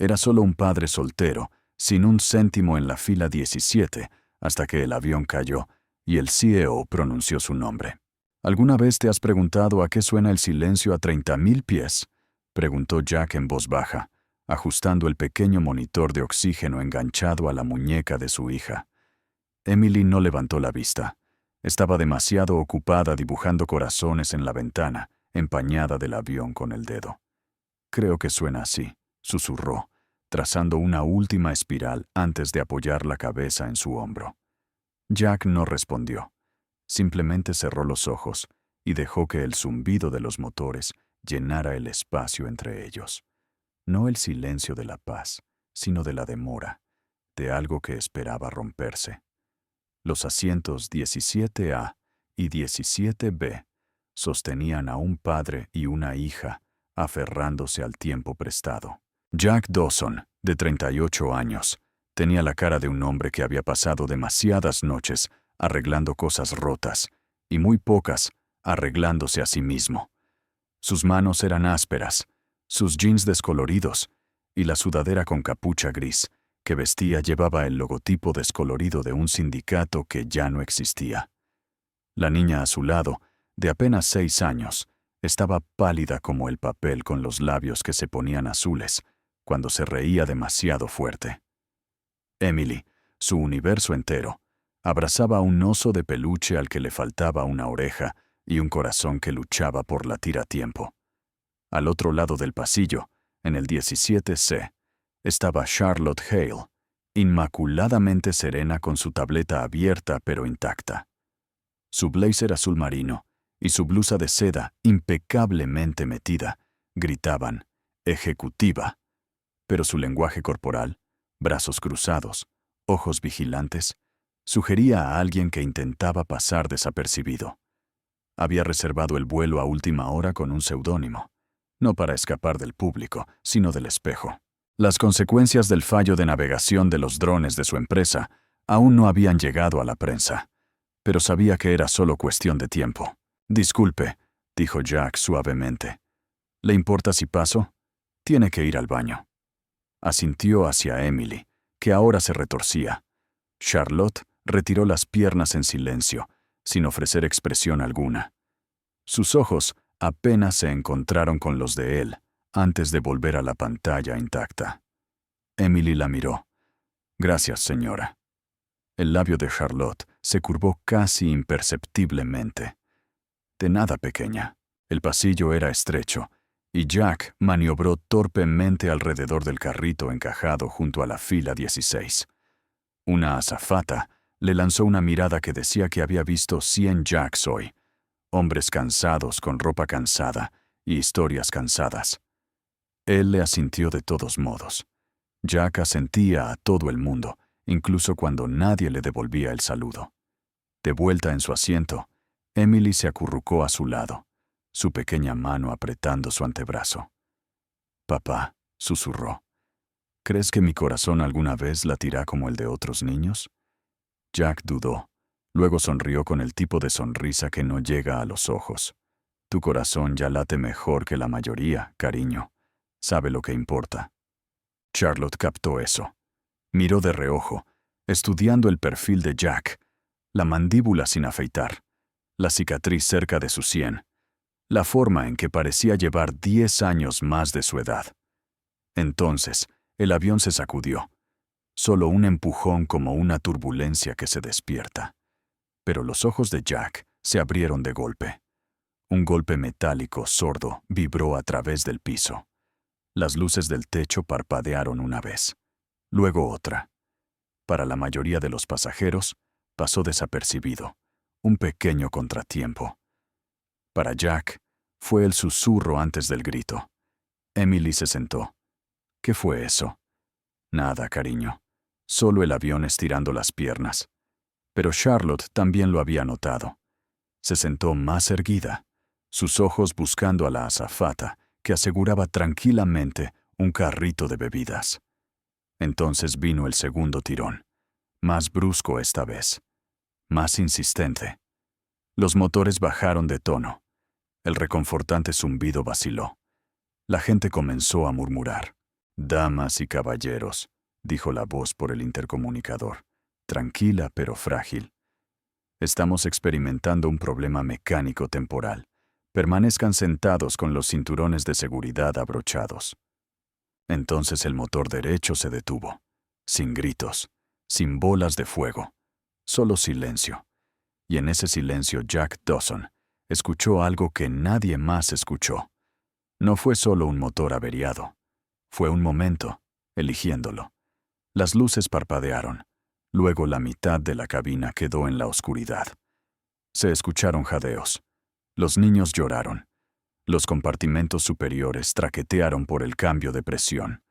Era solo un padre soltero, sin un céntimo en la fila 17, hasta que el avión cayó y el CEO pronunció su nombre. ¿Alguna vez te has preguntado a qué suena el silencio a 30.000 pies? Preguntó Jack en voz baja, ajustando el pequeño monitor de oxígeno enganchado a la muñeca de su hija. Emily no levantó la vista. Estaba demasiado ocupada dibujando corazones en la ventana, empañada del avión con el dedo. Creo que suena así, susurró, trazando una última espiral antes de apoyar la cabeza en su hombro. Jack no respondió. Simplemente cerró los ojos y dejó que el zumbido de los motores llenara el espacio entre ellos. No el silencio de la paz, sino de la demora, de algo que esperaba romperse. Los asientos 17A y 17B sostenían a un padre y una hija aferrándose al tiempo prestado. Jack Dawson, de 38 años, tenía la cara de un hombre que había pasado demasiadas noches arreglando cosas rotas y muy pocas arreglándose a sí mismo. Sus manos eran ásperas, sus jeans descoloridos y la sudadera con capucha gris que vestía llevaba el logotipo descolorido de un sindicato que ya no existía. La niña a su lado, de apenas 6 años, estaba pálida como el papel con los labios que se ponían azules cuando se reía demasiado fuerte. Emily, su universo entero, abrazaba a un oso de peluche al que le faltaba una oreja y un corazón que luchaba por latir a tiempo. Al otro lado del pasillo, en el 17C, estaba Charlotte Hale, inmaculadamente serena con su tableta abierta pero intacta. Su blazer azul marino y su blusa de seda impecablemente metida gritaban «ejecutiva», pero su lenguaje corporal, brazos cruzados, ojos vigilantes, sugería a alguien que intentaba pasar desapercibido. Había reservado el vuelo a última hora con un seudónimo, no para escapar del público, sino del espejo. Las consecuencias del fallo de navegación de los drones de su empresa aún no habían llegado a la prensa, pero sabía que era solo cuestión de tiempo. «Disculpe», dijo Jack suavemente. «¿Le importa si paso? Tiene que ir al baño». Asintió hacia Emily, que ahora se retorcía. Charlotte retiró las piernas en silencio, sin ofrecer expresión alguna. Sus ojos apenas se encontraron con los de él antes de volver a la pantalla intacta. Emily la miró. «Gracias, señora». El labio de Charlotte se curvó casi imperceptiblemente. «De nada, pequeña». El pasillo era estrecho, y Jack maniobró torpemente alrededor del carrito encajado junto a la fila 16. Una azafata le lanzó una mirada que decía que había visto 100 Jacks hoy, hombres cansados con ropa cansada y historias cansadas. Él le asintió de todos modos. Jack asentía a todo el mundo, incluso cuando nadie le devolvía el saludo. De vuelta en su asiento, Emily se acurrucó a su lado, su pequeña mano apretando su antebrazo. «Papá», susurró, «¿crees que mi corazón alguna vez latirá como el de otros niños?» Jack dudó. Luego sonrió con el tipo de sonrisa que no llega a los ojos. «Tu corazón ya late mejor que la mayoría, cariño. Sabe lo que importa». Charlotte captó eso. Miró de reojo, estudiando el perfil de Jack, la mandíbula sin afeitar, la cicatriz cerca de su sien, la forma en que parecía llevar 10 años más de su edad. Entonces, el avión se sacudió. Solo un empujón como una turbulencia que se despierta. Pero los ojos de Jack se abrieron de golpe. Un golpe metálico sordo vibró a través del piso. Las luces del techo parpadearon una vez, luego otra. Para la mayoría de los pasajeros, pasó desapercibido, un pequeño contratiempo. Para Jack, fue el susurro antes del grito. Emily se sentó. «¿Qué fue eso?» «Nada, cariño. Solo el avión estirando las piernas». Pero Charlotte también lo había notado. Se sentó más erguida, sus ojos buscando a la azafata, que aseguraba tranquilamente un carrito de bebidas. Entonces vino el segundo tirón, más brusco esta vez, más insistente. Los motores bajaron de tono. El reconfortante zumbido vaciló. La gente comenzó a murmurar. Damas y caballeros, dijo la voz por el intercomunicador, tranquila pero frágil. Estamos experimentando un problema mecánico temporal. Permanezcan sentados con los cinturones de seguridad abrochados. Entonces el motor derecho se detuvo, sin gritos, sin bolas de fuego, solo silencio. Y en ese silencio Jack Dawson escuchó algo que nadie más escuchó. No fue solo un motor averiado. Fue un momento, eligiéndolo. Las luces parpadearon. Luego la mitad de la cabina quedó en la oscuridad. Se escucharon jadeos. Los niños lloraron. Los compartimentos superiores traquetearon por el cambio de presión.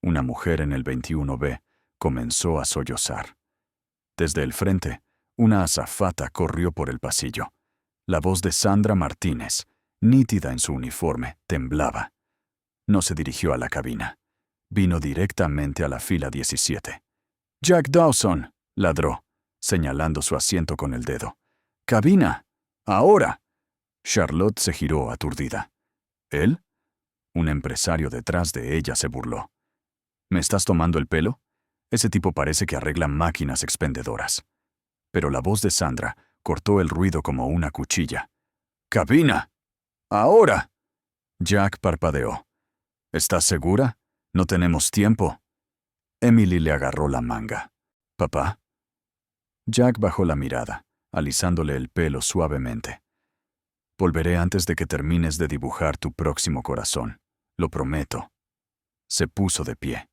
Una mujer en el 21B comenzó a sollozar. Desde el frente, una azafata corrió por el pasillo. La voz de Sandra Martínez, nítida en su uniforme, temblaba. No se dirigió a la cabina. Vino directamente a la fila 17. «Jack Dawson», ladró, señalando su asiento con el dedo. «¡Cabina! ¡Ahora!». Charlotte se giró aturdida. ¿Él? Un empresario detrás de ella se burló. ¿Me estás tomando el pelo? Ese tipo parece que arregla máquinas expendedoras. Pero la voz de Sandra cortó el ruido como una cuchilla. «¡Cabina! ¡Ahora!». Jack parpadeó. «¿Estás segura? No tenemos tiempo». Emily le agarró la manga. «¿Papá?». Jack bajó la mirada, alisándole el pelo suavemente. «Volveré antes de que termines de dibujar tu próximo corazón. Lo prometo». Se puso de pie.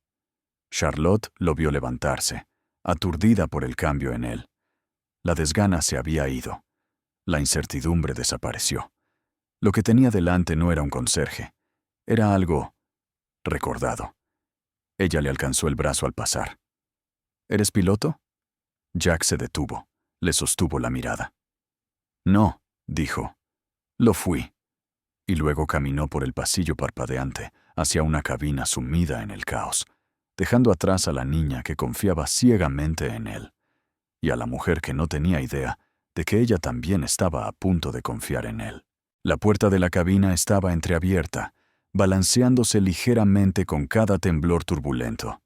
Charlotte lo vio levantarse, aturdida por el cambio en él. La desgana se había ido. La incertidumbre desapareció. Lo que tenía delante no era un conserje. Era algo recordado. Ella le alcanzó el brazo al pasar. «¿Eres piloto?». Jack se detuvo. Le sostuvo la mirada. «No», dijo. «Lo fui». Y luego caminó por el pasillo parpadeante hacia una cabina sumida en el caos, dejando atrás a la niña que confiaba ciegamente en él, y a la mujer que no tenía idea de que ella también estaba a punto de confiar en él. La puerta de la cabina estaba entreabierta, balanceándose ligeramente con cada temblor turbulento.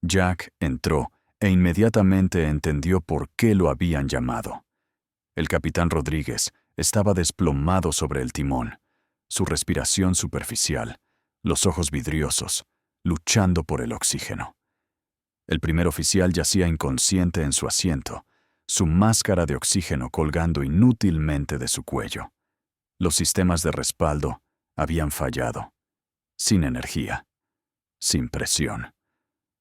Jack entró e inmediatamente entendió por qué lo habían llamado. El capitán Rodríguez estaba desplomado sobre el timón, su respiración superficial, los ojos vidriosos, luchando por el oxígeno. El primer oficial yacía inconsciente en su asiento, su máscara de oxígeno colgando inútilmente de su cuello. Los sistemas de respaldo habían fallado. Sin energía, sin presión.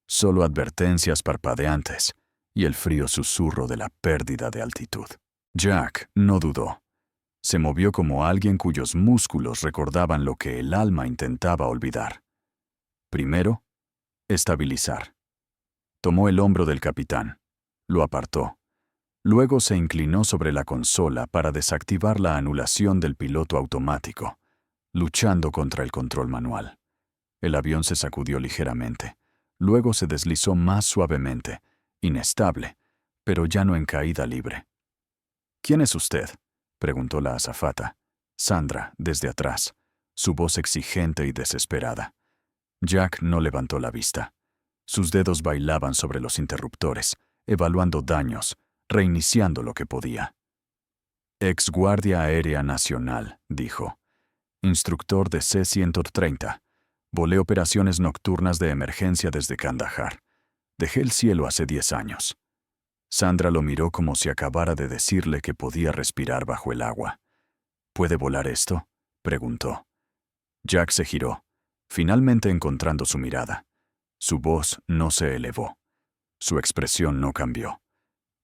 Solo advertencias parpadeantes y el frío susurro de la pérdida de altitud. Jack no dudó. Se movió como alguien cuyos músculos recordaban lo que el alma intentaba olvidar. Primero, estabilizar. Tomó el hombro del capitán. Lo apartó. Luego se inclinó sobre la consola para desactivar la anulación del piloto automático, luchando contra el control manual. El avión se sacudió ligeramente. Luego se deslizó más suavemente, inestable, pero ya no en caída libre. «¿Quién es usted?», preguntó la azafata. Sandra, desde atrás, su voz exigente y desesperada. Jack no levantó la vista. Sus dedos bailaban sobre los interruptores, evaluando daños, reiniciando lo que podía. «Ex Guardia Aérea Nacional», dijo. «Instructor de C-130. Volé operaciones nocturnas de emergencia desde Kandahar. Dejé el cielo hace 10 años». Sandra lo miró como si acabara de decirle que podía respirar bajo el agua. «¿Puede volar esto?», preguntó. Jack se giró, finalmente encontrando su mirada. Su voz no se elevó. Su expresión no cambió.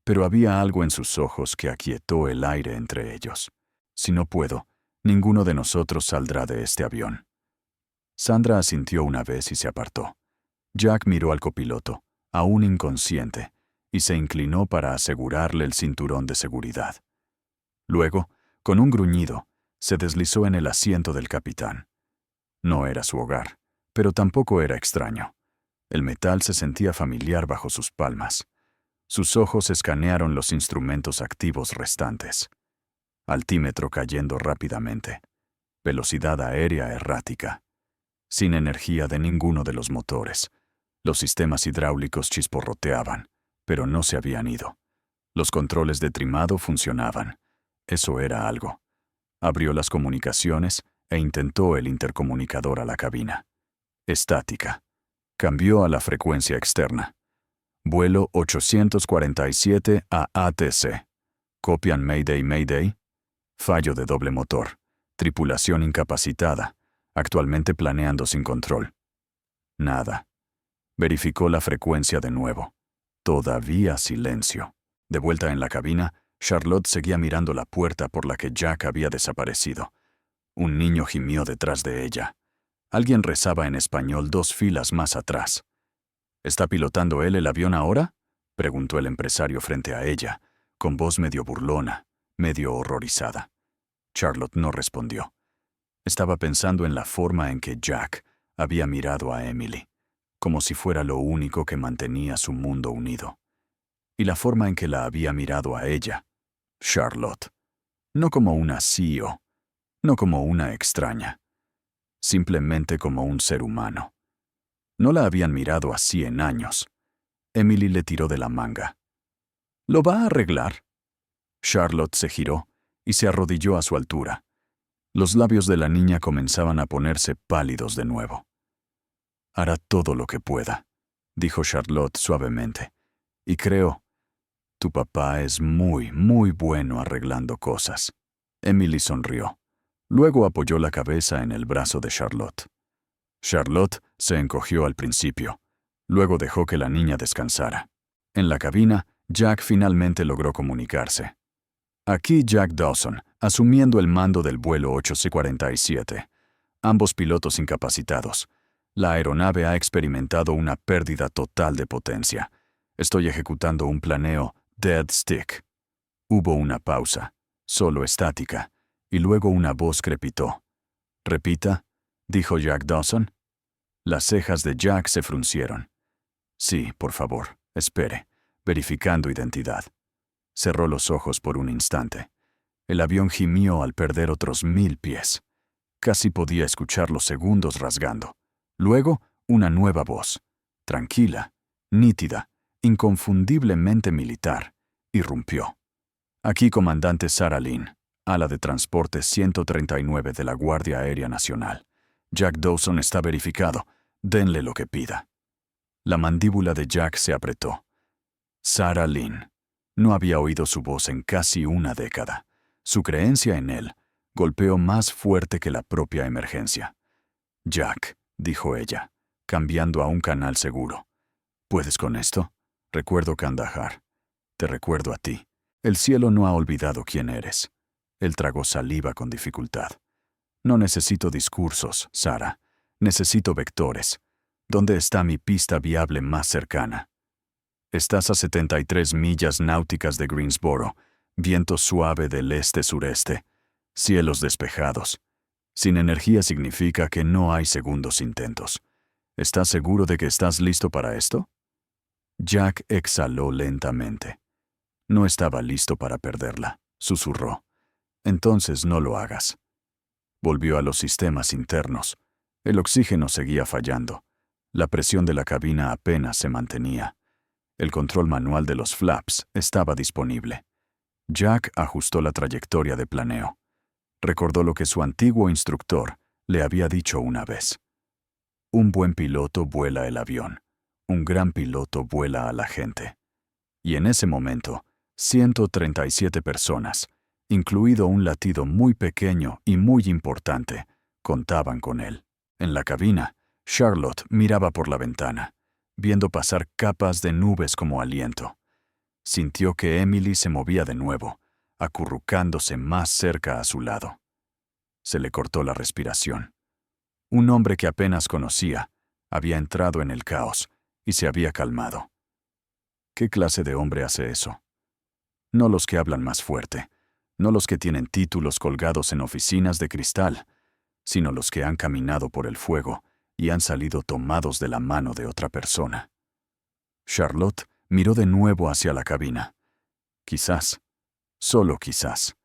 Pero había algo en sus ojos que aquietó el aire entre ellos. «Si no puedo, ninguno de nosotros saldrá de este avión». Sandra asintió una vez y se apartó. Jack miró al copiloto, aún inconsciente, y se inclinó para asegurarle el cinturón de seguridad. Luego, con un gruñido, se deslizó en el asiento del capitán. No era su hogar, pero tampoco era extraño. El metal se sentía familiar bajo sus palmas. Sus ojos escanearon los instrumentos activos restantes. Altímetro cayendo rápidamente. Velocidad aérea errática. sin energía de ninguno de los motores. Los sistemas hidráulicos chisporroteaban, pero no se habían ido. Los controles de trimado funcionaban. Eso era algo. Abrió las comunicaciones e intentó el intercomunicador a la cabina. Estática. Cambió a la frecuencia externa. Vuelo 847 a ATC. Copian Mayday Mayday. Fallo de doble motor. Tripulación incapacitada. Actualmente planeando sin control. Nada. Verificó la frecuencia de nuevo. Todavía silencio. De vuelta en la cabina, Charlotte seguía mirando la puerta por la que Jack había desaparecido. Un niño gimió detrás de ella. Alguien rezaba en español 2 filas más atrás. ¿Está pilotando él el avión ahora?, preguntó el empresario frente a ella, con voz medio burlona, medio horrorizada. Charlotte no respondió. Estaba pensando en la forma en que Jack había mirado a Emily, como si fuera lo único que mantenía su mundo unido. Y la forma en que la había mirado a ella, Charlotte, no como una CEO, no como una extraña, simplemente como un ser humano. No la habían mirado así en años. Emily le tiró de la manga. ¿Lo va a arreglar? Charlotte se giró y se arrodilló a su altura. Los labios de la niña comenzaban a ponerse pálidos de nuevo. Hará todo lo que pueda, dijo Charlotte suavemente. Y creo, tu papá es muy, muy bueno arreglando cosas. Emily sonrió. Luego apoyó la cabeza en el brazo de Charlotte. Charlotte se encogió al principio. Luego dejó que la niña descansara. En la cabina, Jack finalmente logró comunicarse. Aquí Jack Dawson, asumiendo el mando del vuelo 847. Ambos pilotos incapacitados. La aeronave ha experimentado una pérdida total de potencia. Estoy ejecutando un planeo dead stick. Hubo una pausa, solo estática, y luego una voz crepitó. «Repita», dijo Jack Dawson. Las cejas de Jack se fruncieron. «Sí, por favor, espere, verificando identidad». Cerró los ojos por un instante. El avión gimió al perder otros 1000 pies. Casi podía escuchar los segundos rasgando. Luego, una nueva voz, tranquila, nítida, inconfundiblemente militar, irrumpió. «Aquí, comandante Sarah Lynn, ala de transporte 139 de la Guardia Aérea Nacional. Jack Dawson está verificado. Denle lo que pida». La mandíbula de Jack se apretó. Sarah Lynn. No había oído su voz en casi una década. Su creencia en él golpeó más fuerte que la propia emergencia. «Jack», dijo ella, cambiando a un canal seguro. «¿Puedes con esto? Recuerdo Kandahar. Te recuerdo a ti. El cielo no ha olvidado quién eres». Él tragó saliva con dificultad. «No necesito discursos, Sarah. Necesito vectores. ¿Dónde está mi pista viable más cercana?» «Estás a 73 millas náuticas de Greensboro, viento suave del este-sureste, cielos despejados. Sin energía significa que no hay segundos intentos. ¿Estás seguro de que estás listo para esto?» Jack exhaló lentamente. No estaba listo para perderla, susurró. «Entonces no lo hagas». Volvió a los sistemas internos. El oxígeno seguía fallando. La presión de la cabina apenas se mantenía. El control manual de los flaps estaba disponible. Jack ajustó la trayectoria de planeo. Recordó lo que su antiguo instructor le había dicho una vez. Un buen piloto vuela el avión. Un gran piloto vuela a la gente. Y en ese momento, 137 personas, incluido un latido muy pequeño y muy importante, contaban con él. En la cabina, Charlotte miraba por la ventana, viendo pasar capas de nubes como aliento. Sintió que Emily se movía de nuevo, acurrucándose más cerca a su lado. Se le cortó la respiración. Un hombre que apenas conocía había entrado en el caos y se había calmado. ¿Qué clase de hombre hace eso? No los que hablan más fuerte, no los que tienen títulos colgados en oficinas de cristal, sino los que han caminado por el fuego y han salido tomados de la mano de otra persona. Charlotte miró de nuevo hacia la cabina. Quizás, solo quizás,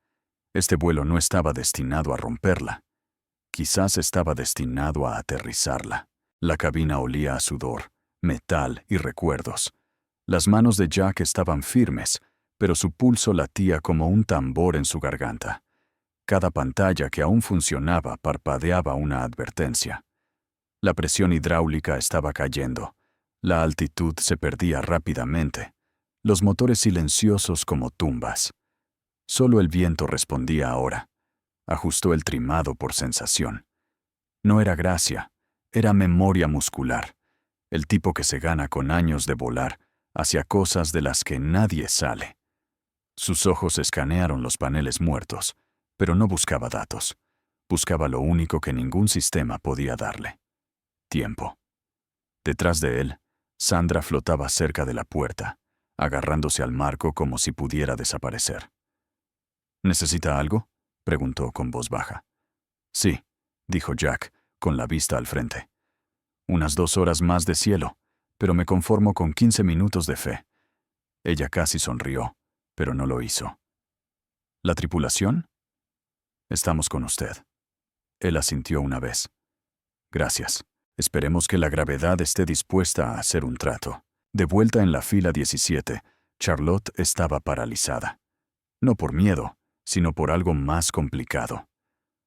este vuelo no estaba destinado a romperla. quizás estaba destinado a aterrizarla. La cabina olía a sudor, metal y recuerdos. Las manos de Jack estaban firmes, pero su pulso latía como un tambor en su garganta. Cada pantalla que aún funcionaba parpadeaba una advertencia. La presión hidráulica estaba cayendo. La altitud se perdía rápidamente. Los motores silenciosos como tumbas. Solo el viento respondía ahora. Ajustó el trimado por sensación. No era gracia, era memoria muscular. El tipo que se gana con años de volar hacia cosas de las que nadie sale. Sus ojos escanearon los paneles muertos, pero no buscaba datos. Buscaba lo único que ningún sistema podía darle. Tiempo. Detrás de él, Sandra flotaba cerca de la puerta, agarrándose al marco como si pudiera desaparecer. ¿Necesita algo?, preguntó con voz baja. Sí, dijo Jack, con la vista al frente. Unas 2 horas más de cielo, pero me conformo con 15 minutos de fe. Ella casi sonrió, pero no lo hizo. ¿La tripulación? Estamos con usted. Él asintió una vez. Gracias. Esperemos que la gravedad esté dispuesta a hacer un trato. De vuelta en la fila 17, Charlotte estaba paralizada. No por miedo, sino por algo más complicado.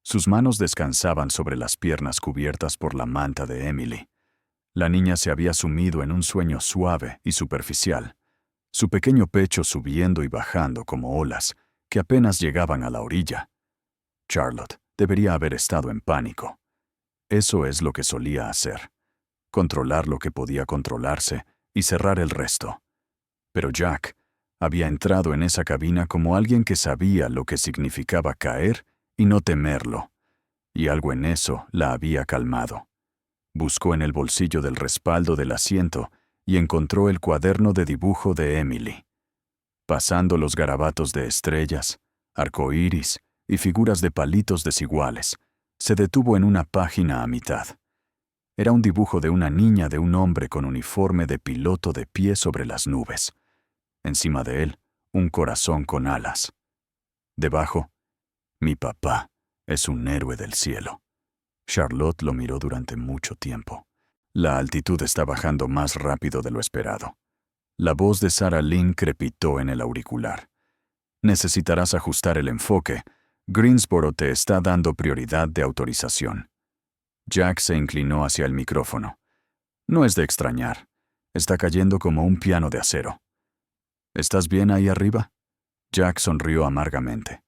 Sus manos descansaban sobre las piernas cubiertas por la manta de Emily. La niña se había sumido en un sueño suave y superficial, su pequeño pecho subiendo y bajando como olas que apenas llegaban a la orilla. Charlotte debería haber estado en pánico. Eso es lo que solía hacer. Controlar lo que podía controlarse y cerrar el resto. Pero Jack había entrado en esa cabina como alguien que sabía lo que significaba caer y no temerlo, y algo en eso la había calmado. Buscó en el bolsillo del respaldo del asiento y encontró el cuaderno de dibujo de Emily. Pasando los garabatos de estrellas, arcoíris y figuras de palitos desiguales, se detuvo en una página a mitad. Era un dibujo de una niña de un hombre con uniforme de piloto de pie sobre las nubes. Encima de él, un corazón con alas. Debajo, mi papá es un héroe del cielo. Charlotte lo miró durante mucho tiempo. La altitud está bajando más rápido de lo esperado. La voz de Sarah Lynn crepitó en el auricular. Necesitarás ajustar el enfoque. Greensboro te está dando prioridad de autorización. Jack se inclinó hacia el micrófono. No es de extrañar. Está cayendo como un piano de acero. ¿Estás bien ahí arriba? Jack sonrió amargamente.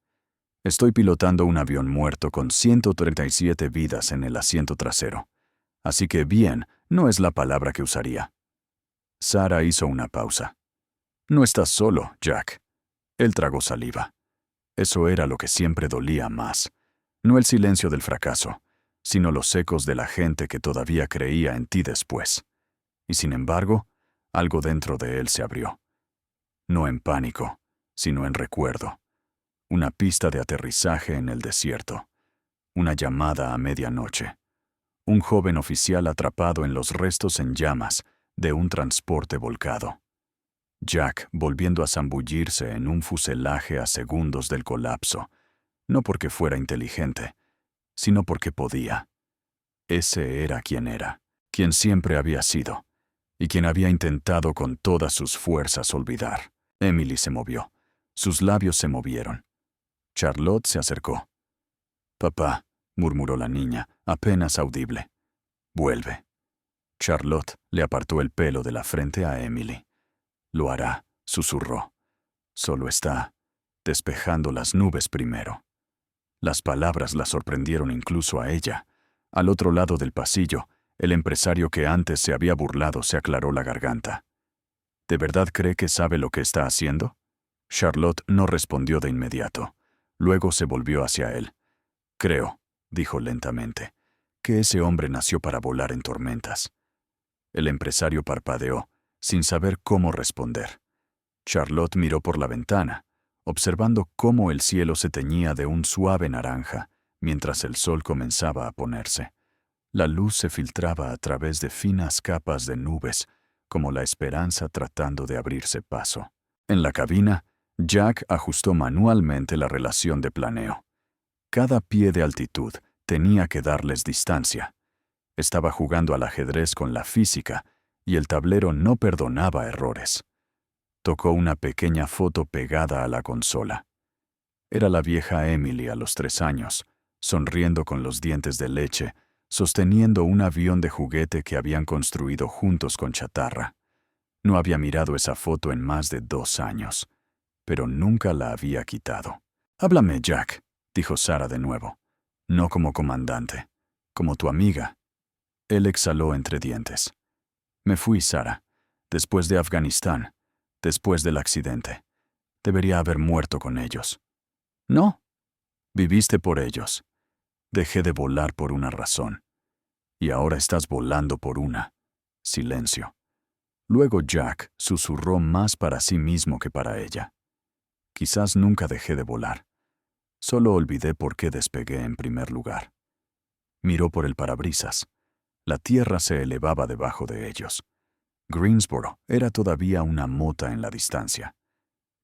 Estoy pilotando un avión muerto con 137 vidas en el asiento trasero. Así que bien no es la palabra que usaría. Sarah hizo una pausa. No estás solo, Jack. Él tragó saliva. Eso era lo que siempre dolía más. No el silencio del fracaso, sino los ecos de la gente que todavía creía en ti después. Y sin embargo, algo dentro de él se abrió. No en pánico, sino en recuerdo. Una pista de aterrizaje en el desierto. Una llamada a medianoche. Un joven oficial atrapado en los restos en llamas de un transporte volcado. Jack volviendo a zambullirse en un fuselaje a segundos del colapso, no porque fuera inteligente, sino porque podía. Ese era, quien siempre había sido, y quien había intentado con todas sus fuerzas olvidar. Emily se movió. Sus labios se movieron. Charlotte se acercó. «Papá», murmuró la niña, apenas audible. «Vuelve». Charlotte le apartó el pelo de la frente a Emily. «Lo hará», susurró. «Solo está despejando las nubes primero». Las palabras la sorprendieron incluso a ella. Al otro lado del pasillo, el empresario que antes se había burlado se aclaró la garganta. ¿De verdad cree que sabe lo que está haciendo? Charlotte no respondió de inmediato. Luego se volvió hacia él. «Creo», dijo lentamente, «que ese hombre nació para volar en tormentas». El empresario parpadeó, sin saber cómo responder. Charlotte miró por la ventana, observando cómo el cielo se teñía de un suave naranja, mientras el sol comenzaba a ponerse. La luz se filtraba a través de finas capas de nubes, como la esperanza tratando de abrirse paso. En la cabina, Jack ajustó manualmente la relación de planeo. Cada pie de altitud Tenía que darles distancia. Estaba jugando al ajedrez con la física y el tablero no perdonaba errores. Tocó una pequeña foto pegada a la consola. Era la vieja Emily a los 3 años, sonriendo con los dientes de leche, sosteniendo un avión de juguete que habían construido juntos con chatarra. No había mirado esa foto en más de 2 años, pero nunca la había quitado. «Háblame, Jack», dijo Sarah de nuevo. «No como comandante, como tu amiga». Él exhaló entre dientes. «Me fui, Sarah, después de Afganistán, después del accidente. Debería haber muerto con ellos». «No». «Viviste por ellos. Dejé de volar por una razón. Y ahora estás volando por una». Silencio. Luego Jack susurró más para sí mismo que para ella. «Quizás nunca dejé de volar. Solo olvidé por qué despegué en primer lugar». Miró por el parabrisas. La tierra se elevaba debajo de ellos. Greensboro era todavía una mota en la distancia.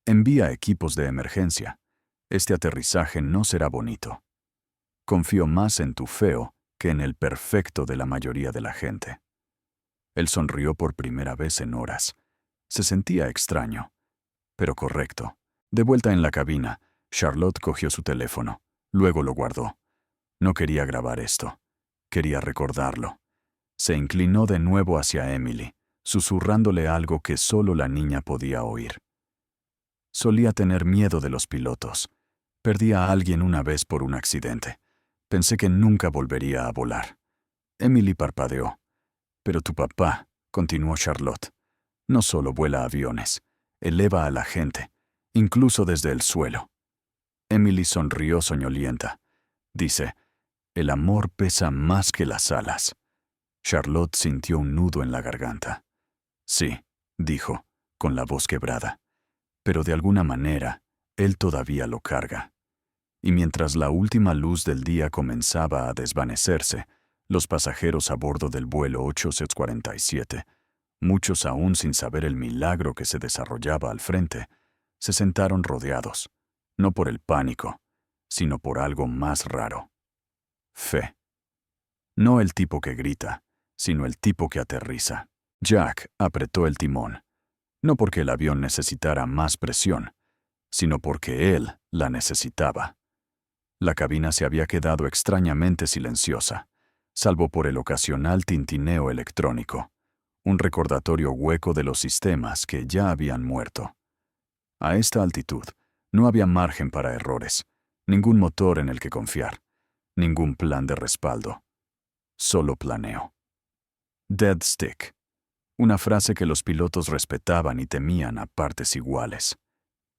«Envía equipos de emergencia. Este aterrizaje no será bonito. Confío más en tu feo que en el perfecto de la mayoría de la gente». Él sonrió por primera vez en horas. Se sentía extraño, pero correcto. De vuelta en la cabina, Charlotte cogió su teléfono. Luego lo guardó. No quería grabar esto. Quería recordarlo. Se inclinó de nuevo hacia Emily, susurrándole algo que solo la niña podía oír. «Solía tener miedo de los pilotos. Perdí a alguien una vez por un accidente. Pensé que nunca volvería a volar». Emily parpadeó. «Pero tu papá», continuó Charlotte, «no solo vuela aviones, eleva a la gente, incluso desde el suelo». Emily sonrió soñolienta. Dice, «El amor pesa más que las alas». Charlotte sintió un nudo en la garganta. «Sí», dijo, con la voz quebrada, «pero de alguna manera, él todavía lo carga». Y mientras la última luz del día comenzaba a desvanecerse, los pasajeros a bordo del vuelo 847, muchos aún sin saber el milagro que se desarrollaba al frente, se sentaron rodeados, no por el pánico, sino por algo más raro. Fe. No el tipo que grita, sino el tipo que aterriza. Jack apretó el timón, no porque el avión necesitara más presión, sino porque él la necesitaba. La cabina se había quedado extrañamente silenciosa, salvo por el ocasional tintineo electrónico, un recordatorio hueco de los sistemas que ya habían muerto. A esta altitud, no había margen para errores, ningún motor en el que confiar, ningún plan de respaldo. Solo planeo. Dead stick. Una frase que los pilotos respetaban y temían a partes iguales.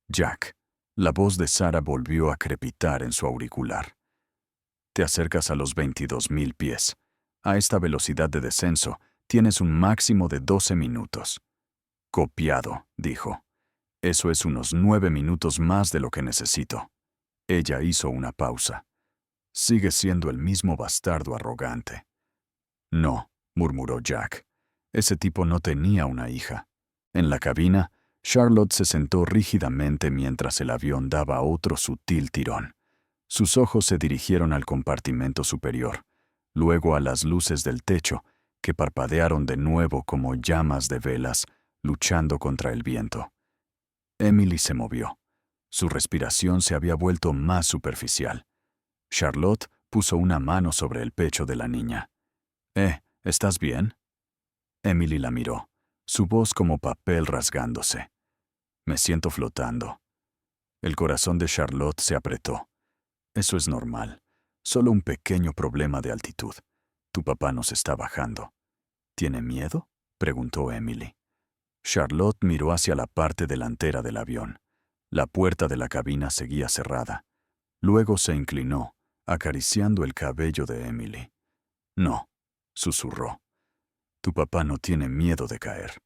Jack. La voz de Sarah volvió a crepitar en su auricular. «Te acercas a los 22.000 pies. A esta velocidad de descenso, tienes un máximo de 12 minutos». «Copiado», dijo. «Eso es unos 9 minutos más de lo que necesito». Ella hizo una pausa. «Sigue siendo el mismo bastardo arrogante». «No», murmuró Jack. Ese tipo no tenía una hija. En la cabina, Charlotte se sentó rígidamente mientras el avión daba otro sutil tirón. Sus ojos se dirigieron al compartimento superior, luego a las luces del techo, que parpadearon de nuevo como llamas de velas luchando contra el viento. Emily se movió. Su respiración se había vuelto más superficial. Charlotte puso una mano sobre el pecho de la niña. ¿Estás bien?» Emily la miró, su voz como papel rasgándose. «Me siento flotando». El corazón de Charlotte se apretó. «Eso es normal. Solo un pequeño problema de altitud. Tu papá nos está bajando». «¿Tiene miedo?», preguntó Emily. Charlotte miró hacia la parte delantera del avión. La puerta de la cabina seguía cerrada. Luego se inclinó, acariciando el cabello de Emily. «No», susurró. «Tu papá no tiene miedo de caer.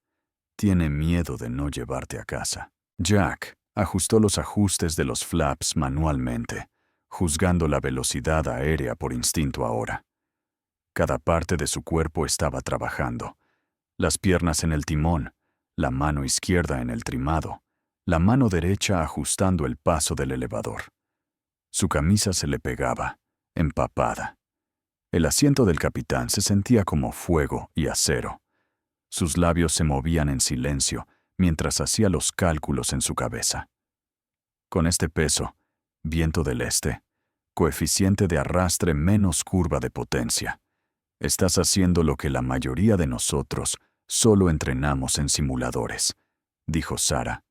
Tiene miedo de no llevarte a casa». Jack ajustó los ajustes de los flaps manualmente, juzgando la velocidad aérea por instinto ahora. Cada parte de su cuerpo estaba trabajando. Las piernas en el timón, la mano izquierda en el trimado, la mano derecha ajustando el paso del elevador. Su camisa se le pegaba, empapada. El asiento del capitán se sentía como fuego y acero. Sus labios se movían en silencio mientras hacía los cálculos en su cabeza. Con este peso, viento del este, coeficiente de arrastre menos curva de potencia, estás haciendo lo que la mayoría de nosotros solo entrenamos en simuladores, dijo Sarah,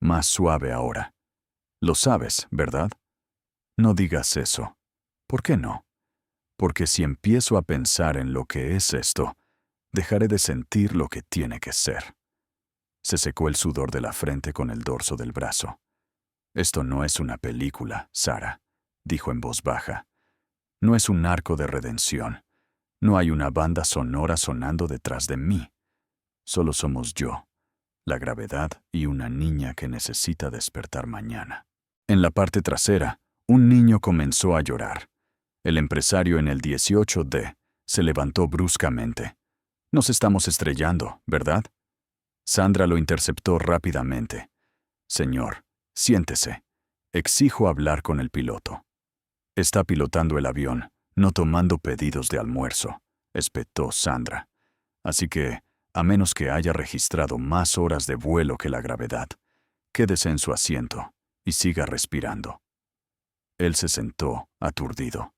más suave ahora. Lo sabes, ¿verdad? No digas eso. ¿Por qué no? Porque si empiezo a pensar en lo que es esto, dejaré de sentir lo que tiene que ser. Se secó el sudor de la frente con el dorso del brazo. Esto no es una película, Sarah, dijo en voz baja. No es un arco de redención. No hay una banda sonora sonando detrás de mí. Solo somos yo, la gravedad y una niña que necesita despertar mañana. En la parte trasera, un niño comenzó a llorar. El empresario en el 18D se levantó bruscamente. Nos estamos estrellando, ¿verdad? Sandra lo interceptó rápidamente. Señor, siéntese. Exijo hablar con el piloto. Está pilotando el avión, no tomando pedidos de almuerzo, espetó Sandra. Así que, a menos que haya registrado más horas de vuelo que la gravedad, quédese en su asiento y siga respirando. Él se sentó, aturdido.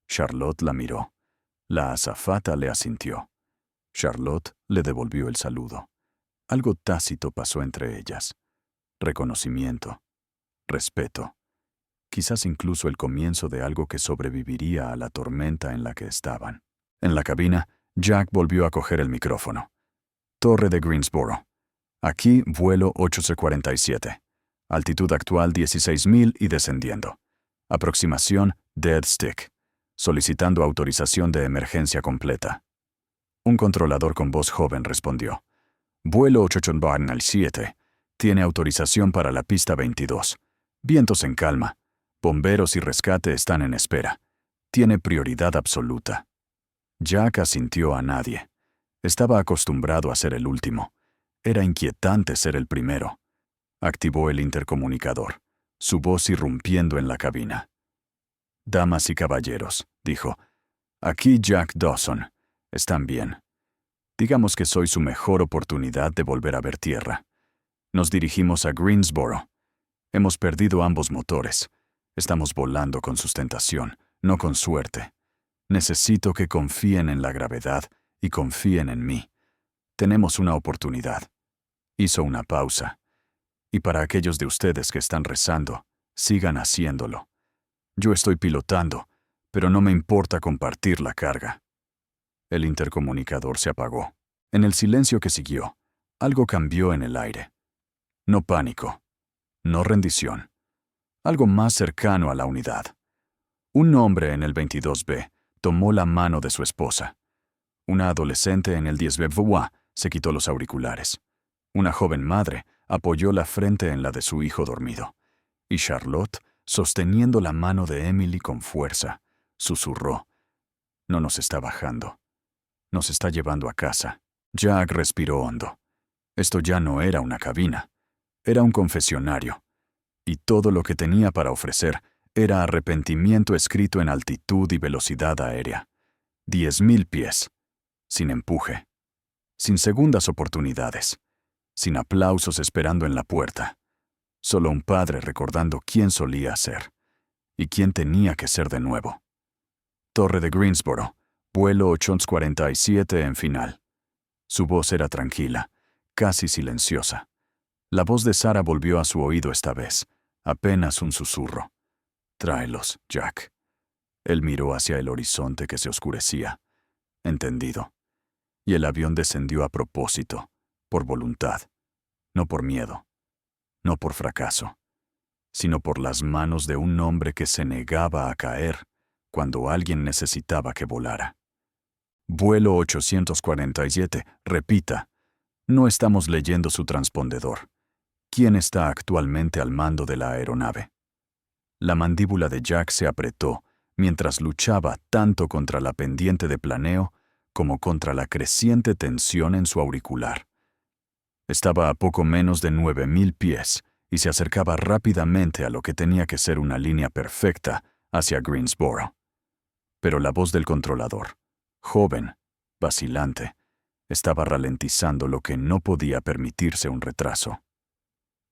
Charlotte la miró. La azafata le asintió. Charlotte le devolvió el saludo. Algo tácito pasó entre ellas. Reconocimiento, respeto. Quizás incluso el comienzo de algo que sobreviviría a la tormenta en la que estaban. En la cabina, Jack volvió a coger el micrófono. Torre de Greensboro. Aquí vuelo 8C-47. Altitud actual 16.000 y descendiendo. Aproximación Dead Stick. Solicitando autorización de emergencia completa. Un controlador con voz joven respondió. Vuelo 8C-7. Tiene autorización para la pista 22. Vientos en calma. Bomberos y rescate están en espera. Tiene prioridad absoluta. Jack asintió a nadie. Estaba acostumbrado a ser el último. Era inquietante ser el primero. Activó el intercomunicador, su voz irrumpiendo en la cabina. Damas y caballeros, dijo, aquí Jack Dawson. Están bien. Digamos que soy su mejor oportunidad de volver a ver tierra. Nos dirigimos a Greensboro. Hemos perdido ambos motores. Estamos volando con sustentación, no con suerte. Necesito que confíen en la gravedad y confíen en mí. Tenemos una oportunidad. Hizo una pausa. Y para aquellos de ustedes que están rezando, sigan haciéndolo. Yo estoy pilotando, pero no me importa compartir la carga. El intercomunicador se apagó. En el silencio que siguió, algo cambió en el aire. No pánico. No rendición. Algo más cercano a la unidad. Un hombre en el 22B tomó la mano de su esposa. Una adolescente en el 10B se quitó los auriculares. Una joven madre apoyó la frente en la de su hijo dormido. Y Charlotte, sosteniendo la mano de Emily con fuerza, susurró. No nos está bajando. Nos está llevando a casa. Jack respiró hondo. Esto ya no era una cabina. Era un confesionario. Y todo lo que tenía para ofrecer era arrepentimiento escrito en altitud y velocidad aérea. 10.000 pies. Sin empuje. Sin segundas oportunidades. Sin aplausos esperando en la puerta. Solo un padre recordando quién solía ser. Y quién tenía que ser de nuevo. Torre de Greensboro. Vuelo 847 en final. Su voz era tranquila, casi silenciosa. La voz de Sarah volvió a su oído esta vez. Apenas un susurro. Tráelos, Jack. Él miró hacia el horizonte que se oscurecía. Entendido. Y el avión descendió a propósito, por voluntad, no por miedo, no por fracaso, sino por las manos de un hombre que se negaba a caer cuando alguien necesitaba que volara. Vuelo 847, repita. No estamos leyendo su transpondedor. ¿Quién está actualmente al mando de la aeronave? La mandíbula de Jack se apretó mientras luchaba tanto contra la pendiente de planeo como contra la creciente tensión en su auricular. Estaba a poco menos de 9.000 pies y se acercaba rápidamente a lo que tenía que ser una línea perfecta hacia Greensboro. Pero la voz del controlador, joven, vacilante, estaba ralentizando lo que no podía permitirse un retraso.